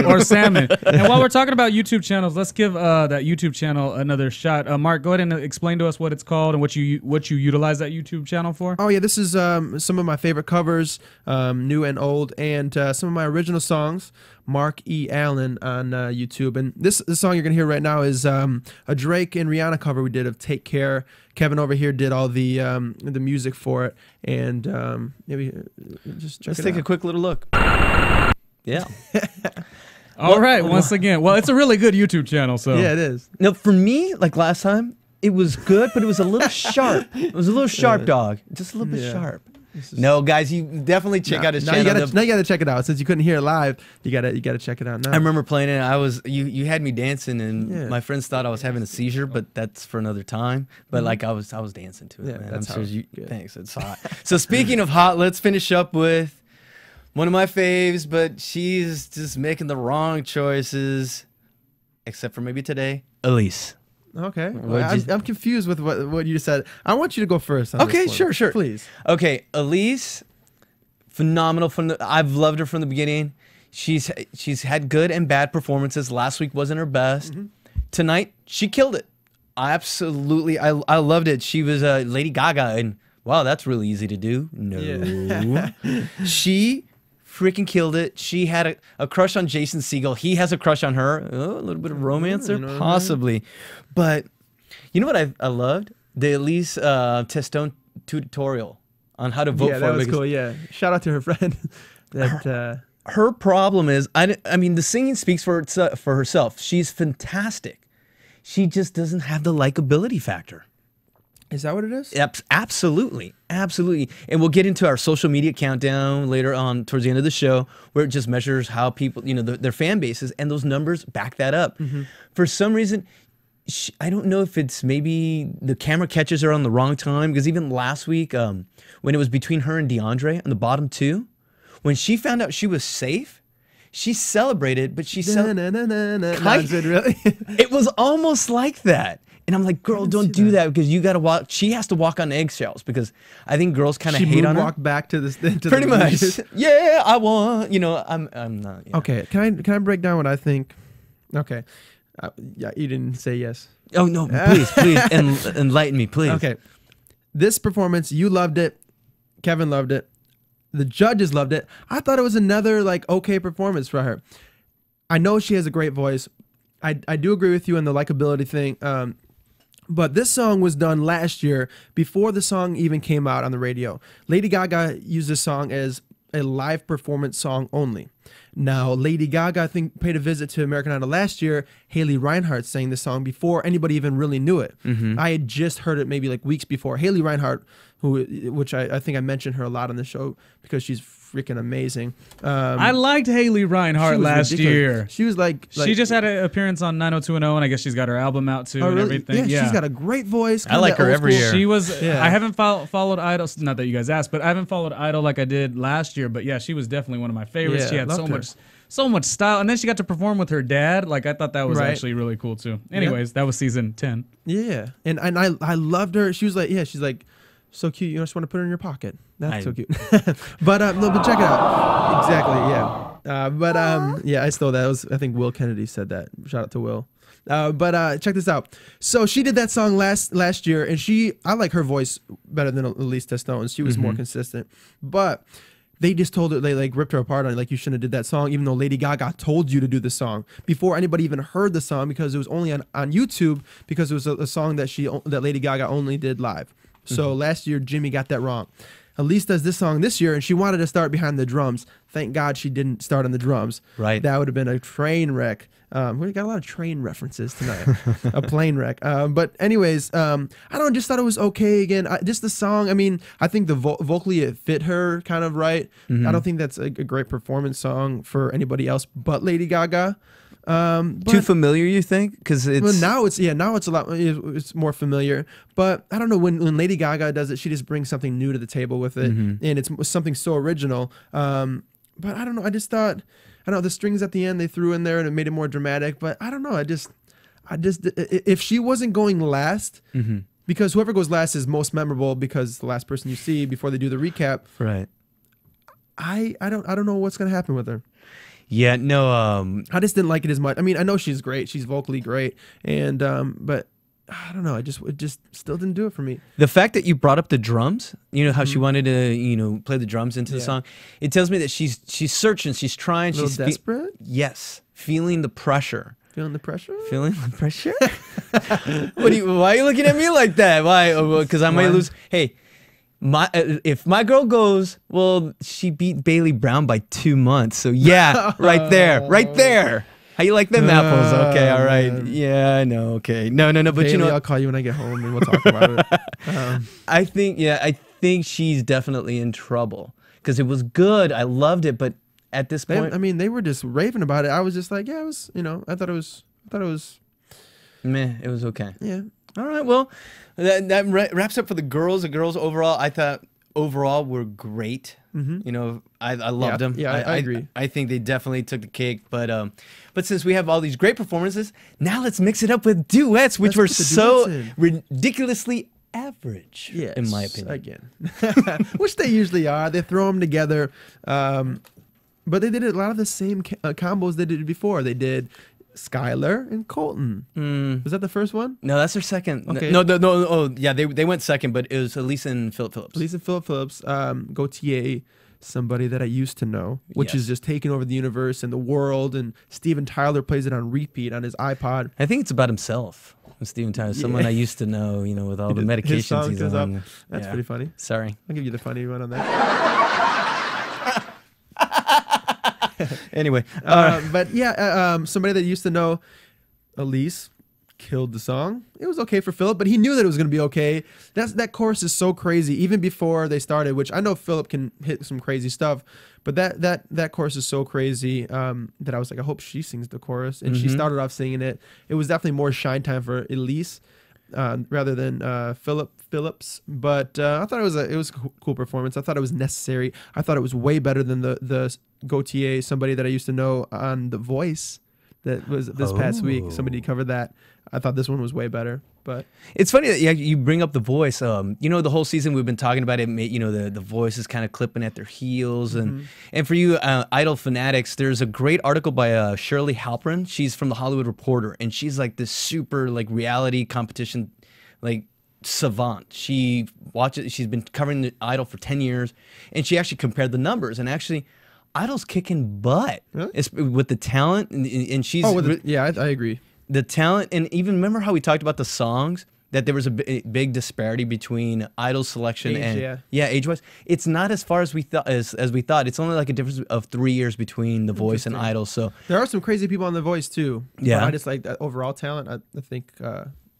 F: Or salmon. And while we're talking about YouTube channels, let's give that YouTube channel another shot. Mark, go ahead and explain to us what it's called and what you utilize that YouTube channel for.
E: Oh yeah, this is some of my favorite covers, new and old, and some of my original songs. Mark E. Allen on YouTube, and this song you're gonna hear right now is a Drake and Rihanna cover we did of "Take Care." Kevin over here did all the music for it, and maybe just check
D: Let's
E: it
D: take
E: out.
D: a quick little look. Yeah.
F: All right. Once again, well, it's a really good YouTube channel. So
E: Yeah, it is.
D: No, for me, like last time, it was good, but it was a little sharp. It was a little sharp, dog. Just a little bit sharp. No, guys, you definitely check out his channel.
E: Now you gotta check it out. Since you couldn't hear it live, you gotta check it out now.
D: I remember playing it. You had me dancing, and my friends thought I was having a seizure, but that's for another time. But like I was dancing to it.
E: Yeah,
D: man.
E: that's
D: I'm
E: how
D: sure
E: good.
D: Thanks. It's hot. So speaking of hot, let's finish up with one of my faves, but she's just making the wrong choices, except for maybe today, Elise.
E: Okay. Well, I'm confused with what you said. I want you to go first. On
D: Okay,
E: this one.
D: sure.
E: Please.
D: Okay, Elise, phenomenal. I've loved her from the beginning. She's had good and bad performances. Last week wasn't her best. Tonight, she killed it. Absolutely, I loved it. She was Lady Gaga, and wow, that's really easy to do. No,
E: Yeah.
D: she freaking killed it. She had a crush on Jason Segel. He has a crush on her. Oh, a little bit of romance there, possibly. But you know what I loved? The Elise Testone tutorial on how to vote for.
E: Yeah, that was cool. Yeah, shout out to her friend.
D: Her problem is, I mean, the singing speaks for herself. She's fantastic. She just doesn't have the likability factor.
E: Is that what it is?
D: Absolutely. And we'll get into our social media countdown later on towards the end of the show, where it just measures how people, their fan bases, and those numbers back that up. For some reason, I don't know if it's maybe the camera catches her on the wrong time, because even last week, when it was between her and DeAndre on the bottom two, when she found out she was safe, she celebrated, but she
E: really?
D: It was almost like that. And I'm like, girl, don't do that, because you got to walk. She has to walk on eggshells, because I think girls kind of hate on her.
E: Walk back to this.
D: Pretty much. Yeah, I want. I'm not. Yeah.
E: Okay, can I break down what I think Okay. Yeah, you didn't say yes.
D: Oh no, please, enlighten me, please.
E: Okay. This performance, you loved it. Kevin loved it. The judges loved it. I thought it was another like okay performance for her. I know she has a great voice. I do agree with you on the likability thing. But this song was done last year before the song even came out on the radio. Lady Gaga used this song as a live performance song only. Now, Lady Gaga, I think, paid a visit to American Idol last year. Haley Reinhart sang the song before anybody even really knew it. I had just heard it maybe like weeks before. Haley Reinhart, which I think I mentioned her a lot on the show because she's freaking amazing.
F: I liked Haley Reinhart last year.
E: She was like
F: she just had an appearance on 90210, and I guess she's got her album out too and everything.
E: Yeah, she's got a great voice.
D: I like her every year.
F: She was. I haven't followed Idol. Not that you guys asked, but I haven't followed Idol like I did last year. But yeah, she was definitely one of my favorites.
E: Yeah,
F: she had
E: loved
F: so much style, and then she got to perform with her dad. Like I thought that was
E: Right.
F: actually really cool too. Anyways, that was season 10.
E: Yeah, and I loved her. She was like, she's like, so cute. You just want to put her in your pocket. That's so cute. but check it out. Exactly. Yeah. Yeah, I stole that. I think Will Kennedy said that. Shout out to Will. Check this out. So she did that song last year, and I like her voice better than Elise Testone's. She was more consistent, but they just told her, they like ripped her apart on it, like you shouldn't have did that song, even though Lady Gaga told you to do the song before anybody even heard the song, because it was only on YouTube, because it was a song that Lady Gaga only did live. So last year Jimmy got that wrong. Elise does this song this year, and she wanted to start behind the drums. Thank God she didn't start on the drums.
D: Right.
E: That would have been a train wreck. We got a lot of train references tonight. A plane wreck. But anyways, I just thought it was okay again. Just the song, I mean, I think vocally it fit her kind of right. I don't think that's a great performance song for anybody else but Lady Gaga.
D: Too familiar, you think? Because
E: now it's a lot. It's more familiar. But I don't know, when Lady Gaga does it, she just brings something new to the table with it, and it's something so original. But I don't know. I just thought, I don't know, the strings at the end they threw in there and it made it more dramatic. But I don't know. I just if she wasn't going last, because whoever goes last is most memorable because it's the last person you see before they do the recap.
D: Right.
E: I don't know what's gonna happen with her.
D: Yeah, no.
E: I just didn't like it as much. I mean, I know she's great. She's vocally great, and but I don't know. It just still didn't do it for me.
D: The fact that you brought up the drums, you know how she wanted to, play the drums into the song. It tells me that she's searching, she's trying, she's
E: desperate.
D: Yes, feeling the pressure.
E: Feeling the pressure?
D: Feeling the pressure? Why are you looking at me like that? Why? Because I might lose. Hey. If my girl goes, well, she beat Bailey Brown by 2 months. So yeah, right there. How you like them apples? Okay, all right. Yeah, I know. Okay, no. But
E: Bailey,
D: you know,
E: I'll call you when I get home and we'll talk about it.
D: I think she's definitely in trouble because it was good. I loved it, but at this point,
E: I mean, they were just raving about it. I was just like, yeah, it was. I thought it was.
D: Meh. It was okay.
E: Yeah.
D: All right, well, that wraps up for the girls. The girls overall, I thought overall were great. I loved them.
E: Yeah, I agree.
D: I think they definitely took the cake. But since we have all these great performances, now let's mix it up with duets, which were so ridiculously average, in my opinion.
E: Again, which they usually are. They throw them together. But they did a lot of the same combos they did before. They did Skylar and Colton. Was that the first one?
D: No, that's their second.
E: Okay.
D: No. Oh, yeah, they went second, but it was Elisa and Philip Phillips.
E: Elisa and Philip Phillips. Gautier, somebody that I used to know, which is just taking over the universe and the world. And Steven Tyler plays it on repeat on his iPod.
D: I think it's about himself. Steven Tyler, someone I used to know, with all the medications he's on.
E: That's pretty funny.
D: Sorry.
E: I'll give you the funny one on that.
D: Anyway,
E: but yeah, somebody that used to know Elise killed the song. It was okay for Philip, but he knew that it was going to be okay. That chorus is so crazy, even before they started, which I know Philip can hit some crazy stuff, but that chorus is so crazy that I was like, I hope she sings the chorus, and she started off singing it. It was definitely more shine time for Elise rather than Phillips, but I thought it was a cool performance. I thought it was necessary. I thought it was way better than the Gautier, somebody that I used to know on The Voice. that was this past week. Somebody covered that. I thought this one was way better. But
D: it's funny that you bring up The Voice. You know, the whole season we've been talking about it. You know, the Voice is kind of clipping at their heels, and for you Idol fanatics, there's a great article by Shirley Halpern. She's from the Hollywood Reporter, and she's like this super like reality competition like savant. She's been covering the Idol for 10 years, and she actually compared the numbers, and actually Idol's kicking butt.
E: Really?
D: It's, with the talent, and she's
E: yeah, I agree.
D: The talent, and even remember how we talked about the songs, that there was a big disparity between Idol selection and age-wise. It's not as far as we thought. As we thought, it's only like a difference of 3 years between The Voice and Idol. So
E: there are some crazy people on The Voice too.
D: Yeah,
E: but I just like that overall talent. I think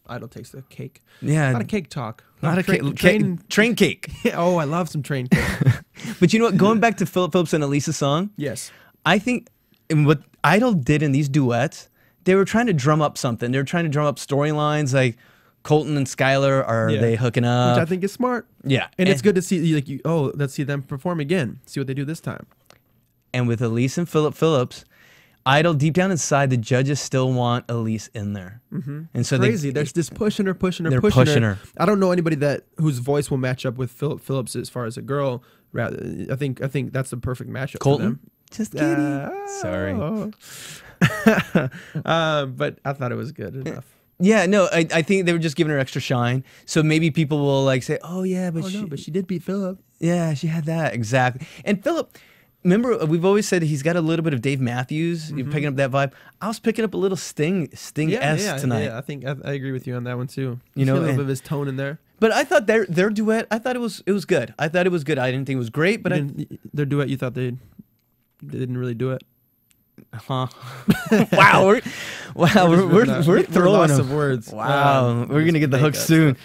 E: Idol takes the cake.
D: Yeah,
E: a lot of cake talk.
D: Not a train cake.
E: Oh, I love some train cake.
D: But you know what? Going back to Philip Phillips and Elisa's song.
E: Yes,
D: I think what Idol did in these duets, they were trying to drum up something. They were trying to drum up storylines like Colton and Skylar, are they hooking up?
E: Which I think is smart.
D: Yeah.
E: And it's good to see, like, let's see them perform again. See what they do this time.
D: And with Elise and Philip Phillips, Idol, deep down inside, the judges still want Elise in there. And so
E: crazy. They're just pushing her.
D: They're pushing her.
E: I don't know anybody whose voice will match up with Philip Phillips as far as a girl. Rather, I think that's the perfect matchup
D: Colton?
E: for them.
D: Just kidding. Sorry.
E: But I thought it was good enough.
D: Yeah, no, I think they were just giving her extra shine. So maybe people will like say, "Oh yeah, but
E: she did beat Philip."
D: Yeah, she had that exactly. And Philip, remember we've always said he's got a little bit of Dave Matthews. You're picking up that vibe. I was picking up a little Sting-esque tonight.
E: Yeah, I think I agree with you on that one too.
D: You know,
E: a little bit of his tone in there.
D: But I thought their duet, I thought it was good. I thought it was good. I didn't think it was great, but
E: their duet, you thought they didn't really do it.
D: Huh? Wow, we're throwing
E: lots of words.
D: Wow, we're gonna get the hook soon.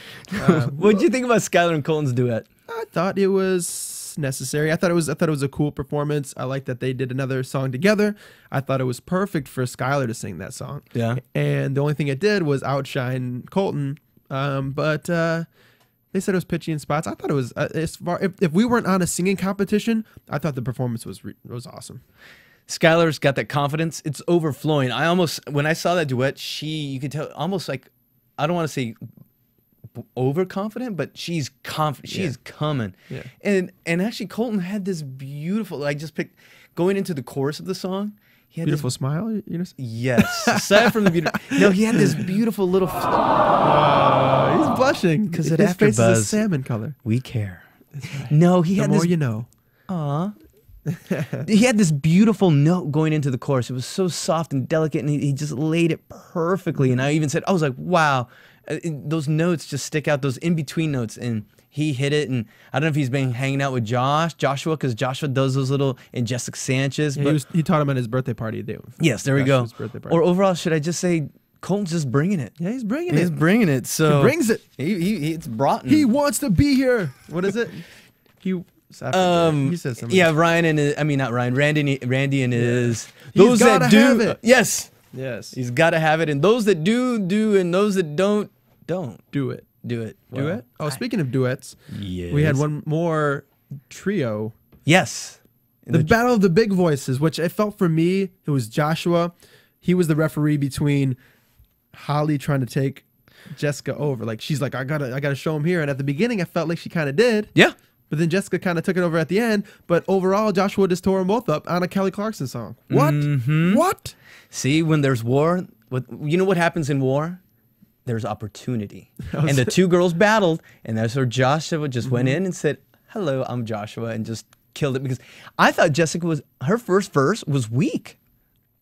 D: What did you think about Skylar and Colton's duet?
E: I thought it was necessary. I thought it was a cool performance. I like that they did another song together. I thought it was perfect for Skylar to sing that song.
D: Yeah.
E: And the only thing it did was outshine Colton. But they said it was pitchy in spots. I thought it was if we weren't on a singing competition, I thought the performance was awesome.
D: Skylar's got that confidence. It's overflowing. When I saw that duet, you could tell almost like, I don't want to say overconfident, but she's confident. She's coming. Yeah. And actually Colton had this beautiful, I just picked, going into the chorus of the song, he had
E: beautiful smile, you know?
D: Yes. Aside from the beautiful, no, he had this beautiful little.
E: He's blushing because his face is a salmon color.
D: We care. Right. No, he had
E: the more
D: this.
E: You know.
D: Aw. He had this beautiful note going into the chorus. It was so soft and delicate, and he just laid it perfectly. And I even said, I was like, wow, those notes just stick out, those in-between notes. And he hit it. And I don't know if he's been hanging out with Joshua, because Joshua does those little, and Jessica Sanchez.
E: Yeah,
D: but
E: he taught him at his birthday party.
D: Yes, there we go. Or overall, should I just say, Colton's just bringing it.
E: Yeah, he's bringing it.
D: He's bringing it. So
E: he brings it.
D: It's brought.
E: He wants to be here. What is it? He says something.
D: Yeah, Randy and his. Those that do
E: have it.
D: Yes.
E: He's
D: got to have it, and those that do, and those that don't
E: do it.
D: Well,
E: do it. Oh, speaking of duets,
D: yes.
E: We had one more trio.
D: Yes,
E: the battle of the big voices, which I felt for me, it was Joshua. He was the referee between Holly trying to take Jessica over. Like, she's like, I gotta show him here. And at the beginning, I felt like she kind of did.
D: Yeah.
E: But then Jessica kind of took it over at the end. But overall, Joshua just tore them both up on a Kelly Clarkson song. What? What?
D: See, when there's war, you know what happens in war? There's opportunity. And the two girls battled, and that's where Joshua just went in and said, hello, I'm Joshua, and just killed it. Because I thought her first verse was weak.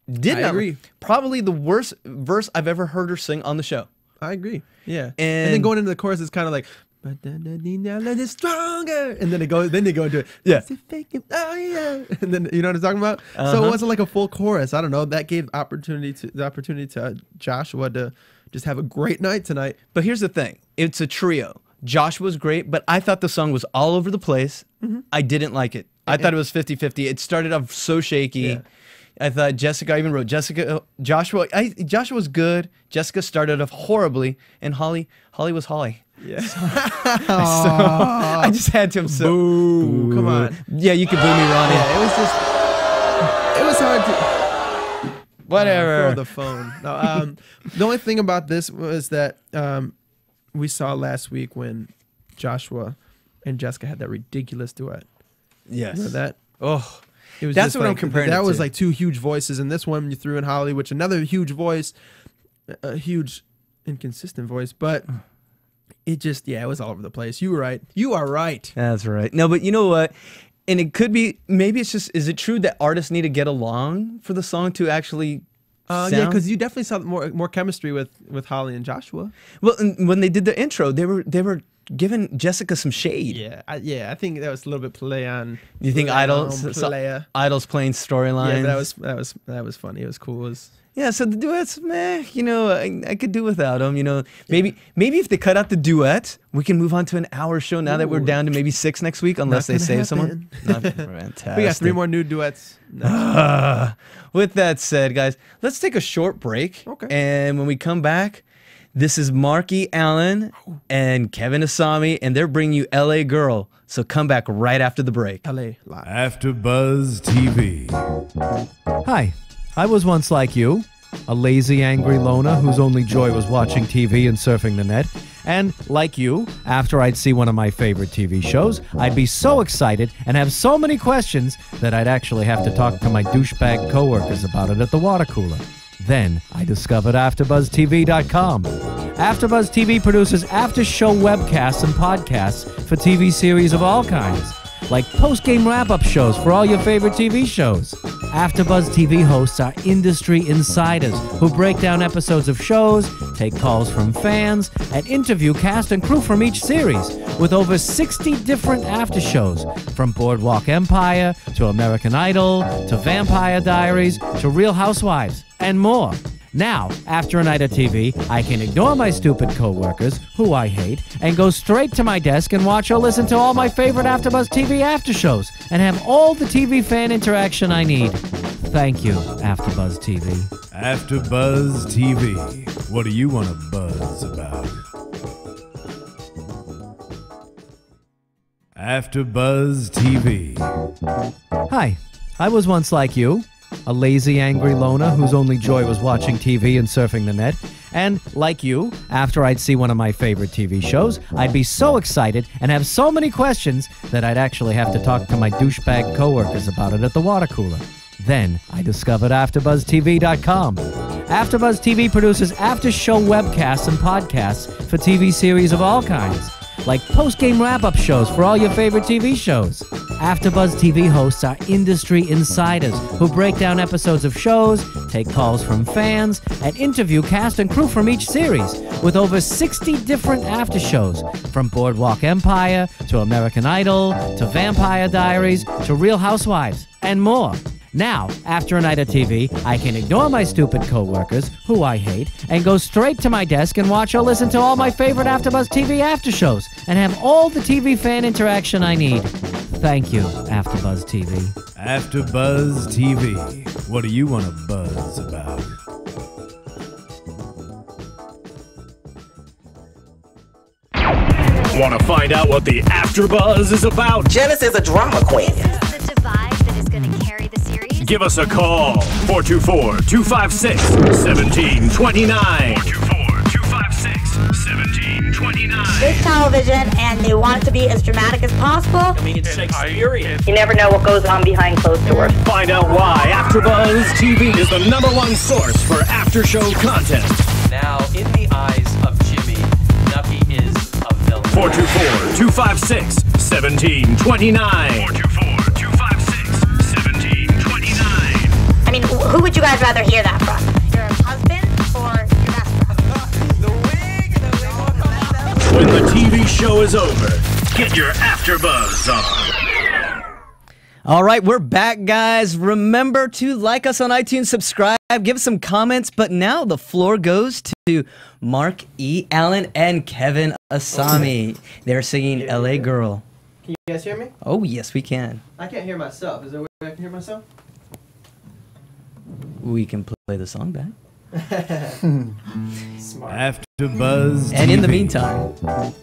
D: I agree. Probably the worst verse I've ever heard her sing on the show.
E: I agree. Yeah. And then going into the chorus, it's kind of like, but then it's stronger, and then they go into it.
D: Yeah.
E: And then you know what I'm talking about. So it wasn't like a full chorus. I don't know. That gave the opportunity to Joshua to just have a great night tonight.
D: But here's the thing: it's a trio. Joshua's great, but I thought the song was all over the place. I didn't like it. I thought it was 50-50. It started off so shaky. Yeah. I thought I even wrote Joshua was good. Jessica started off horribly, and Holly was Holly.
E: Yeah.
D: So I just had to.
E: Boo. Come on.
D: Yeah, you could boo me, Ronnie.
E: Yeah, it was hard to.
D: Whatever.
E: Throw the phone. No, the only thing about this was that we saw last week when Joshua and Jessica had that ridiculous duet.
D: Yes.
E: Remember that?
D: Oh,
E: It was
D: that's
E: just
D: what I'm
E: like,
D: comparing.
E: That
D: it
E: was
D: to.
E: like two huge voices, and this one you threw in Holly, which another huge voice, a huge inconsistent voice, but it just it was all over the place. You were right. You are right.
D: That's right. No, but you know what? And it could be, maybe it's just, is it true that artists need to get along for the song to actually sound?
E: Yeah, because you definitely saw more chemistry with Holly and Joshua.
D: Well, and when they did the intro, they were giving Jessica some shade.
E: Yeah, I think that was a little bit play on.
D: You think Idol's playing storylines?
E: Yeah, that was funny. It was cool. It was,
D: yeah, so the duets, meh, you know, I could do without them, you know. Maybe if they cut out the duet, we can move on to an hour show now that we're down to maybe 6 next week, unless they save someone. Fantastic.
E: we got 3 more new duets.
D: With that said, guys, let's take a short break.
E: Okay.
D: And when we come back, this is Marky Allen and Kevin Asami, and they're bringing you LA Girl. So come back right after the break.
E: LA live.
C: AfterBuzz TV. Hi, I was once like you, a lazy, angry loner whose only joy was watching TV and surfing the net. And like you, after I'd see one of my favorite TV shows, I'd be so excited and have so many questions that I'd actually have to talk to my douchebag coworkers about it at the water cooler. Then I discovered AfterBuzzTV.com. AfterBuzz TV produces after-show webcasts and podcasts for TV series of all kinds, like post-game wrap-up shows for all your favorite TV shows. AfterBuzz TV hosts are industry insiders who break down episodes of shows, take calls from fans, and interview cast and crew from each series, with over 60 different after shows, from Boardwalk Empire to American Idol to Vampire Diaries to Real Housewives, and more. Now, after a night of TV, I can ignore my stupid coworkers, who I hate, and go straight to my desk and watch or listen to all my favorite AfterBuzz TV after shows, and have all the TV fan interaction I need. Thank you, AfterBuzz TV.
A: AfterBuzz TV. What do you want to buzz about? AfterBuzz TV.
C: Hi, I was once like you, a lazy, angry loner whose only joy was watching TV and surfing the net. And like you, after I'd see one of my favorite TV shows, I'd be so excited and have so many questions that I'd actually have to talk to my douchebag coworkers about it at the water cooler. Then I discovered AfterBuzzTV.com. AfterBuzz TV produces after-show webcasts and podcasts for TV series of all kinds, like post-game wrap-up shows for all your favorite TV shows. AfterBuzz TV hosts are industry insiders who break down episodes of shows, take calls from fans, and interview cast and crew from each series, with over 60 different after shows, from Boardwalk Empire to American Idol to Vampire Diaries to Real Housewives, and more. Now, after a night of TV, I can ignore my stupid coworkers, who I hate, and go straight to my desk and watch or listen to all my favorite AfterBuzz TV after shows, and have all the TV fan interaction I need. Thank you, AfterBuzz TV.
A: AfterBuzz TV. What do you want to buzz about? Want to find out what the AfterBuzz is about?
G: Janice is a drama queen.
H: The divide that is going to carry the series.
A: Give us a call. 424-256-1729. 424-256-1729.
I: It's television, and they want it to be as dramatic as possible.
G: I mean, it's Shakespearean.
I: You never know what goes on behind closed doors.
A: Find out why AfterBuzz TV is the #1 source for after-show content.
G: Now, in the eyes of Jimmy, Nucky is a villain.
A: 424-256-1729. 424-256-1729.
I: I mean, who would you guys rather hear that from? Your husband or your best friend?
A: When the TV show is over, get your AfterBuzz on.
D: All right, we're back, guys. Remember to like us on iTunes, subscribe, give us some comments. But now the floor goes to Mark E. Allen and Kevin Asami. They're singing LA Girl.
E: Can you guys hear me?
D: Oh, yes, we can.
E: I can't hear myself. Is there a way I can hear myself?
D: We can play the song back.
E: Smart.
A: AfterBuzz TV.
D: And in the meantime,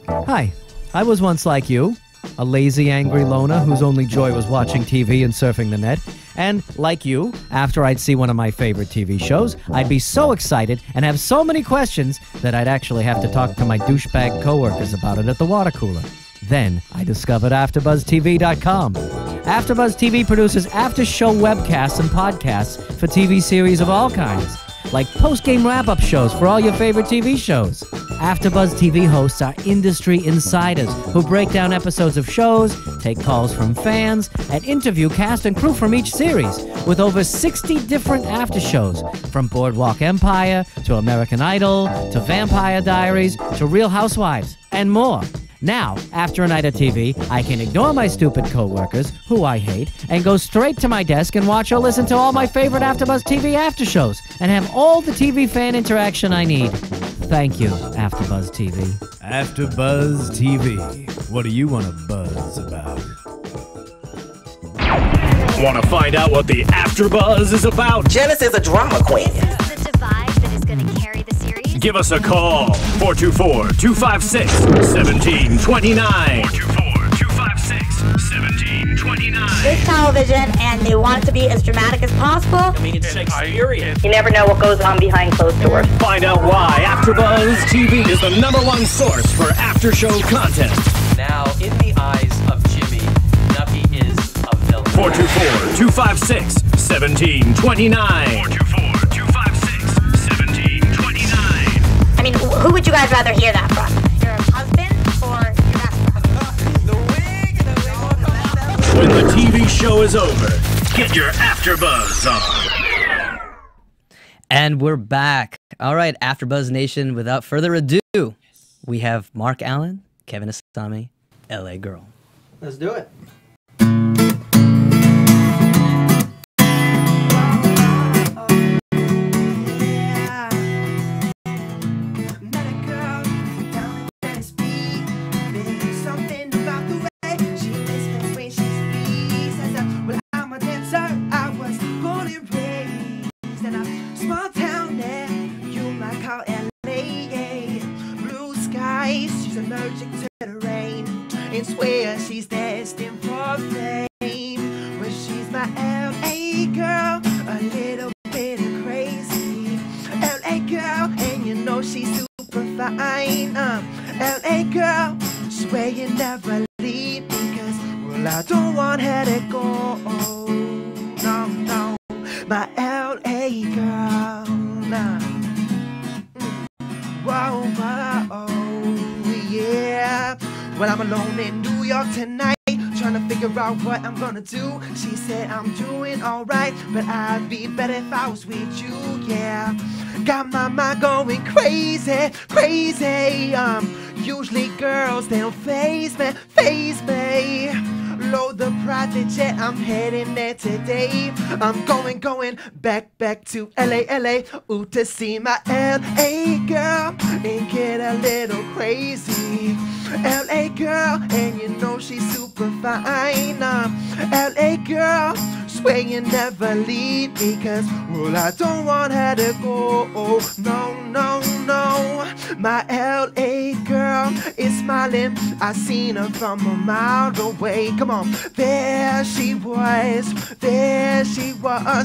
C: Hi, I was once like you, a lazy, angry loner whose only joy was watching TV and surfing the net.
J: And like you, after I'd see one of my favorite TV shows, I'd be so excited and have so many questions that I'd actually have to talk to my douchebag coworkers about it at the water cooler. Then I discovered AfterBuzzTV.com. AfterBuzz TV produces after-show webcasts and podcasts for TV series of all kinds, like post-game wrap-up shows for all your favorite TV shows. AfterBuzz TV hosts are industry insiders who break down episodes of shows, take calls from fans, and interview cast and crew from each series, with over 60 different after shows, from Boardwalk Empire to American Idol to Vampire Diaries to Real Housewives, and more. Now, after a night of TV, I can ignore my stupid coworkers, who I hate, and go straight to my desk and watch or listen to all my favorite AfterBuzz TV after shows, and have all the TV fan interaction I need. Thank you, AfterBuzz TV.
C: AfterBuzz TV. What do you want to buzz about?
A: Want to find out what the AfterBuzz is about?
K: Janice is a drama queen.
H: The divide that is going to carry the series?
A: Give us a call. 424-256-1729. 424-256-1729.
I: This television, and they want it to be as dramatic as possible.
G: I mean, it's Shakespearean.
I: You never know what goes on behind closed doors.
A: Find out why AfterBuzz TV is the #1 source for after-show content.
G: Now, in the eyes of Jimmy, Nucky is a villain.
A: 424-256-1729. 424-256-1729.
I: I mean, who would you guys rather hear that from? Your husband or your best friend?
A: When the TV show is over, get your AfterBuzz on.
D: And we're back. All right, AfterBuzz Nation, without further ado, we have Mark Allen, Kevin Asami, LA Girl.
E: Let's do it.
L: She's allergic to the rain and swears she's destined for fame. Well, she's my LA girl, a little bit of crazy. LA girl, and you know she's super fine. LA girl, swear you never leave because, well, I don't want her to go. No, no, my LA girl, nah. Whoa, whoa, yeah. Well, I'm alone in New York tonight, trying to figure out what I'm gonna do. She said I'm doing alright, but I'd be better if I was with you, yeah. Got my mind going crazy, crazy. Usually girls, they don't faze me, faze me. Load the private jet, I'm heading there today. I'm going back to LA, ooh, to see my LA girl and get a little crazy. LA girl, and you know she's super fine. LA girl, swear you never leave me, cause, well, I don't want her to go. No, no, no. My LA girl is smiling. I seen her from a mile away. Come on, there she was,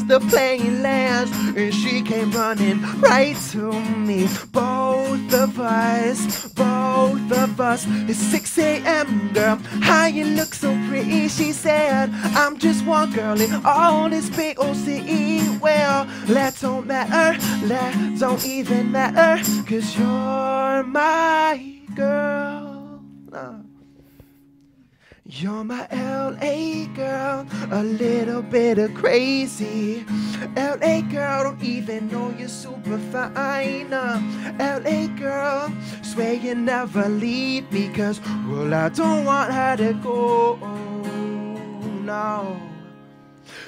L: the plane lands, and she came running right to me. Both of us. It's 6 a.m. girl, how you look so pretty? She said, I'm just one girl in all this big old city. Well, that don't matter, that don't even matter, cause you're my girl. You're my LA girl, a little bit of crazy. LA girl, don't even know you're super fine. LA girl, swear you never leave me, cause, well, I don't want her to go. No.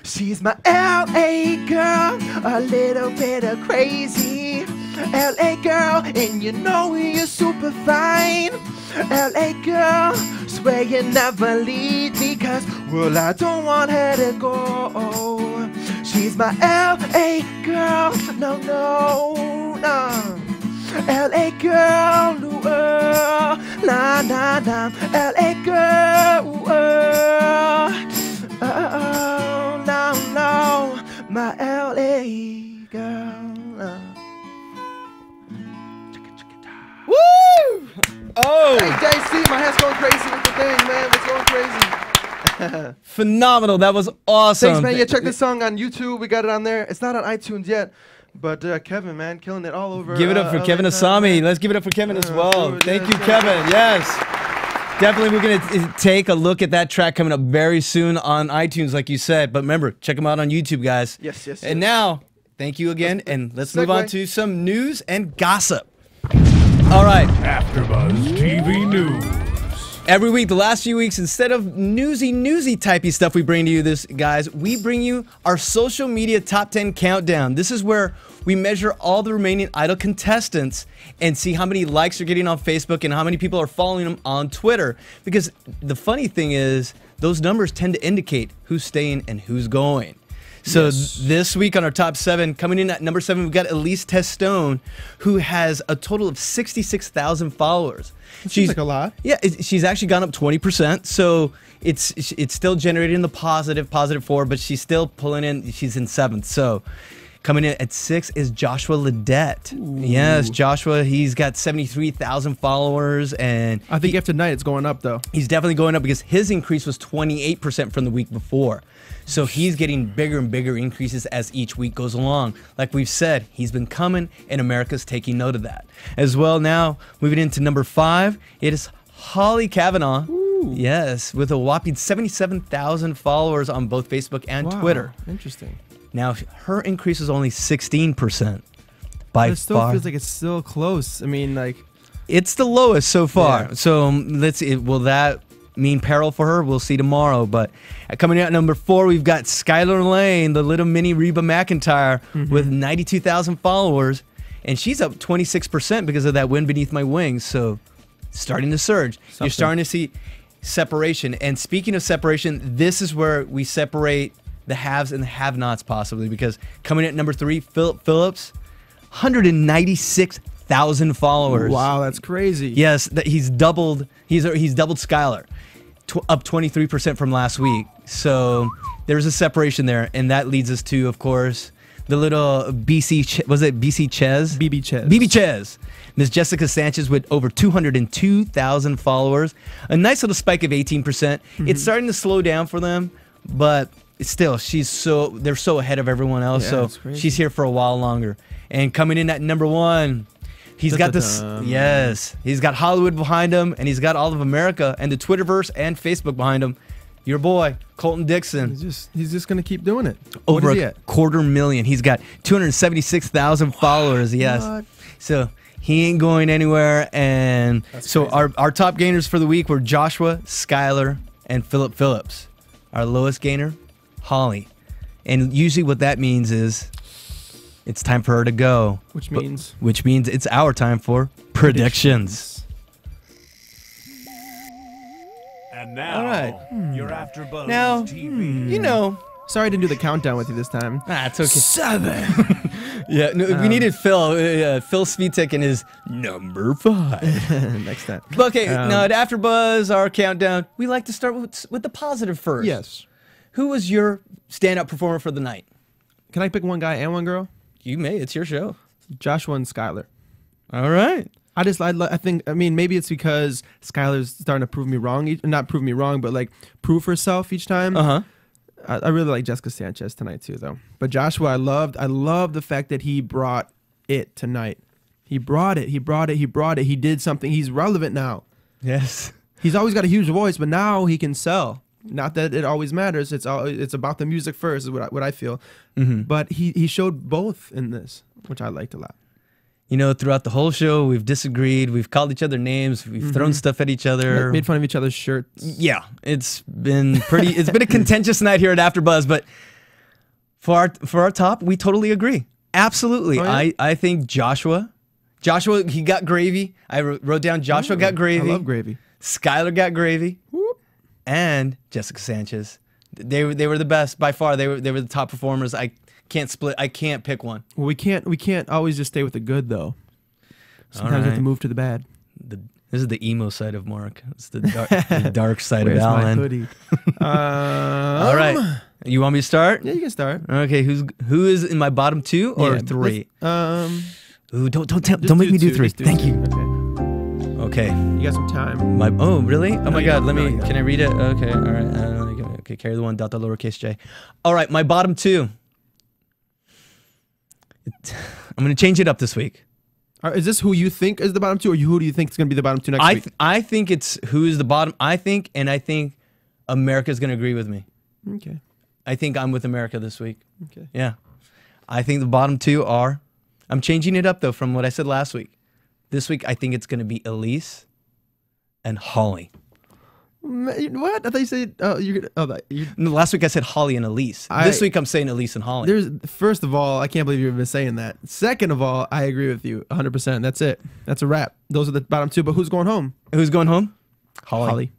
L: She's my LA girl, a little bit of crazy. LA girl, and you know you're super fine. LA girl, swear you never leave me, cause, well, I don't want her to go. She's my LA girl, no, no, no. LA girl, nah, nah, nah. LA girl, no, no. my LA girl.
D: Woo! Oh!
L: Hey, JC, my head's going crazy with the thing, man. It's going crazy.
D: Phenomenal. That was awesome.
L: Thanks, man. Yeah, check this song on YouTube. We got it on there. It's not on iTunes yet. But Kevin, man, killing it all over.
D: Give it up for Kevin Asami. Let's give it up for Kevin as well.
L: Dude,
D: Thank you, Kevin. Yes. Definitely, we're going to take a look at that track coming up very soon on iTunes, like you said. But remember, check them out on YouTube, guys.
L: Yes, yes,
D: And
L: yes.
D: now, thank you again, and let's move
L: Segue.
D: on to some news and gossip. All right.
A: AfterBuzz TV News.
D: Every week, the last few weeks, instead of newsy typey stuff we bring to you, guys, we bring you our social media top 10 countdown. This is where we measure all the remaining Idol contestants and see how many likes they're getting on Facebook and how many people are following them on Twitter. Because the funny thing is, those numbers tend to indicate who's staying and who's going. So this week on our top 7, coming in at number 7, we've got Elise Testone, who has a total of 66,000 followers.
E: Seems like a lot.
D: Yeah, she's actually gone up 20%. So it's still generating the positive 4, but she's still pulling in. She's in 7th. So coming in at 6 is Joshua Ledette. Yes, Joshua. He's got 73,000 followers, and
E: I think after tonight it's going up though.
D: He's definitely going up because his increase was 28% from the week before. So he's getting bigger and bigger increases as each week goes along. Like we've said, he's been coming, and America's taking note of that. As well, now, moving into number 5, it is Holly Kavanaugh. Yes, with a whopping 77,000 followers on both Facebook and Twitter.
E: Interesting.
D: Now, her increase is only 16%. By
E: But it still
D: far.
E: feels like it's still close. I mean, like...
D: It's the lowest so far.
E: Yeah.
D: So let's see. Will that mean peril for her? We'll see tomorrow. But coming out at number 4, we've got Skylar Lane, the little mini Reba McEntire, with 92,000 followers. And she's up 26% because of that Wind Beneath My Wings. So starting to surge. You're starting to see separation. And speaking of separation, this is where we separate the haves and the have-nots possibly. Because coming in at number 3, Philip Phillips, 196,000 followers.
E: Wow, that's crazy.
D: Yes, he's doubled. He's doubled Skylar, up 23% from last week. So there's a separation there, and that leads us to, of course, the little was it BC Ches?
E: BB Ches.
D: BB Ches. Miss Jessica Sanchez with over 202,000 followers. A nice little spike of 18%. It's starting to slow down for them, but still, they're so ahead of everyone else.
E: Yeah,
D: So
E: it's crazy.
D: she's here for a while longer. And coming in at number 1, he's got this. Yes, he's got Hollywood behind him, and he's got all of America and the Twitterverse and Facebook behind him. Your boy, Colton Dixon.
E: He's just gonna keep doing it.
D: Over
E: what is he
D: a
E: at?
D: 250,000. He's got 276,000 followers. Yes.
E: What?
D: So he ain't going anywhere. And so our top gainers for the week were Joshua, Skylar, and Philip Phillips. Our lowest gainer, Holly. And usually what that means is it's time for her to go.
E: Which means
D: it's our time for predictions.
A: And now,
D: All right.
A: your AfterBuzz
D: Now,
A: TV.
D: you know.
E: sorry I didn't do the countdown with you this time.
D: It's okay.
E: 7.
D: Yeah, no, we needed Phil. Phil Svitek and his number 5.
E: Next time.
D: Okay, now at AfterBuzz, our countdown, we like to start with the positive first.
E: Yes.
D: Who was your standout performer for the night?
E: Can I pick one guy and one girl?
D: You may. It's your show.
E: Joshua and Skylar.
D: All right.
E: I think, I mean, maybe it's because Skylar's starting to prove me wrong. Not prove me wrong, but like prove herself each time.
D: Uh-huh.
E: I really like Jessica Sanchez tonight too, though. But Joshua, I loved the fact that he brought it tonight. He brought it. He did something. He's relevant now.
D: Yes.
E: He's always got a huge voice, but now he can sell. Not that it always matters. It's about the music first, is what I feel. But he showed both in this, which I liked a lot.
D: You know, throughout the whole show, we've disagreed. We've called each other names. We've thrown stuff at each other.
E: Made fun of each other's shirts.
D: Yeah, it's been a contentious night here at AfterBuzz, but for our top, we totally agree. Absolutely.
E: Oh, yeah?
D: I think Joshua, he got gravy. I wrote down Joshua got gravy.
E: I love gravy.
D: Skylar got gravy.
E: Whoop.
D: And Jessica Sanchez. They were the best by far. They were the top performers. I can't pick one.
E: Well, we can't always just stay with the good though. Sometimes we have to move to the bad.
D: This is the emo side of Mark. It's the dark side of Alan.
E: My hoodie?
D: All right. You want me to start?
E: Yeah, you can start.
D: Okay, who is in my bottom 2 or 3? Ooh, don't make me do 3. Thank you. Okay.
E: You got some time.
D: Oh, really? Oh my God. Can I read it? Okay. All right. Okay. Carry the one. Delta lowercase j. All right. My bottom 2. I'm gonna change it up this week.
E: Is this who you think is the bottom 2, or who do you think is gonna be the bottom 2 next week?
D: I think it's who is the bottom. I think America's gonna agree with me.
E: Okay.
D: I think I'm with America this week.
E: Okay.
D: Yeah. I think the bottom 2 are. I'm changing it up though from what I said last week. This week I think it's gonna be Elise and Holly.
E: What? I thought you said
D: No, last week I said Holly and Elise. This week I'm saying Elise and Holly.
E: First of all, I can't believe you've been saying that. Second of all, I agree with you 100%. That's it. That's a wrap. Those are the bottom 2. But who's going home?
D: Who's going home? Holly.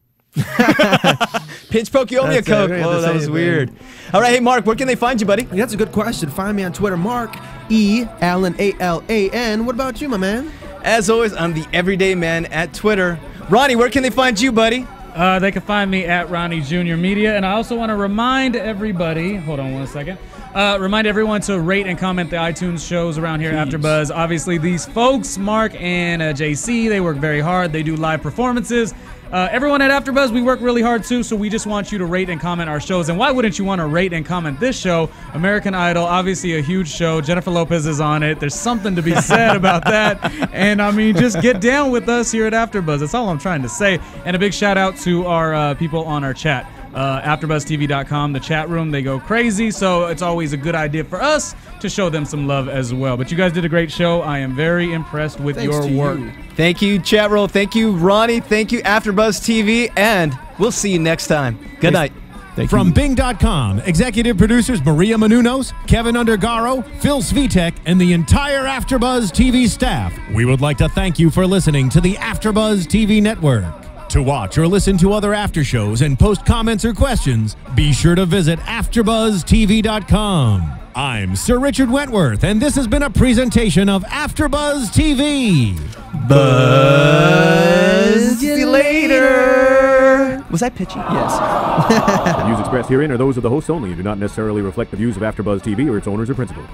D: Pinch poke, you owe me a Coke. Whoa, that was weird. All right, hey Mark, where can they find you, buddy?
E: That's a good question. Find me on Twitter, Mark E. Allen ALAN. What about you, my man?
D: As always, I'm the Everyday Man at Twitter. Ronnie, where can they find you, buddy?
F: They can find me at Ronnie Jr. Media, and I also want to remind everybody. Hold on one second. Remind everyone to rate and comment the iTunes shows around here at AfterBuzz. Obviously, these folks, Mark and JC, they work very hard. They do live performances. Everyone at AfterBuzz, we work really hard too, so we just want you to rate and comment our shows. And why wouldn't you want to rate and comment this show? American Idol, obviously a huge show. Jennifer Lopez is on it. There's something to be said about that. And I mean, just get down with us here at AfterBuzz. That's all I'm trying to say. And a big shout out to our people on our chat. AfterBuzzTV.com, the chat room, they go crazy, so it's always a good idea for us to show them some love as well. But you guys did a great show. I am very impressed with your work.
D: Thank you, chat roll. Thank you, Ronnie. Thank you, AfterBuzz TV, and we'll see you next time. Good night.
C: From Bing.com, executive producers Maria Menounos, Kevin Undergaro, Phil Svitek, and the entire AfterBuzz TV staff, we would like to thank you for listening to the AfterBuzz TV network. To watch or listen to other after shows and post comments or questions, be sure to visit AfterBuzzTV.com. I'm Sir Richard Wentworth, and this has been a presentation of AfterBuzz TV.
D: Buzz you later. Was I pitchy? Yes.
K: The views expressed herein are those of the hosts only and do not necessarily reflect the views of AfterBuzz TV or its owners or principals.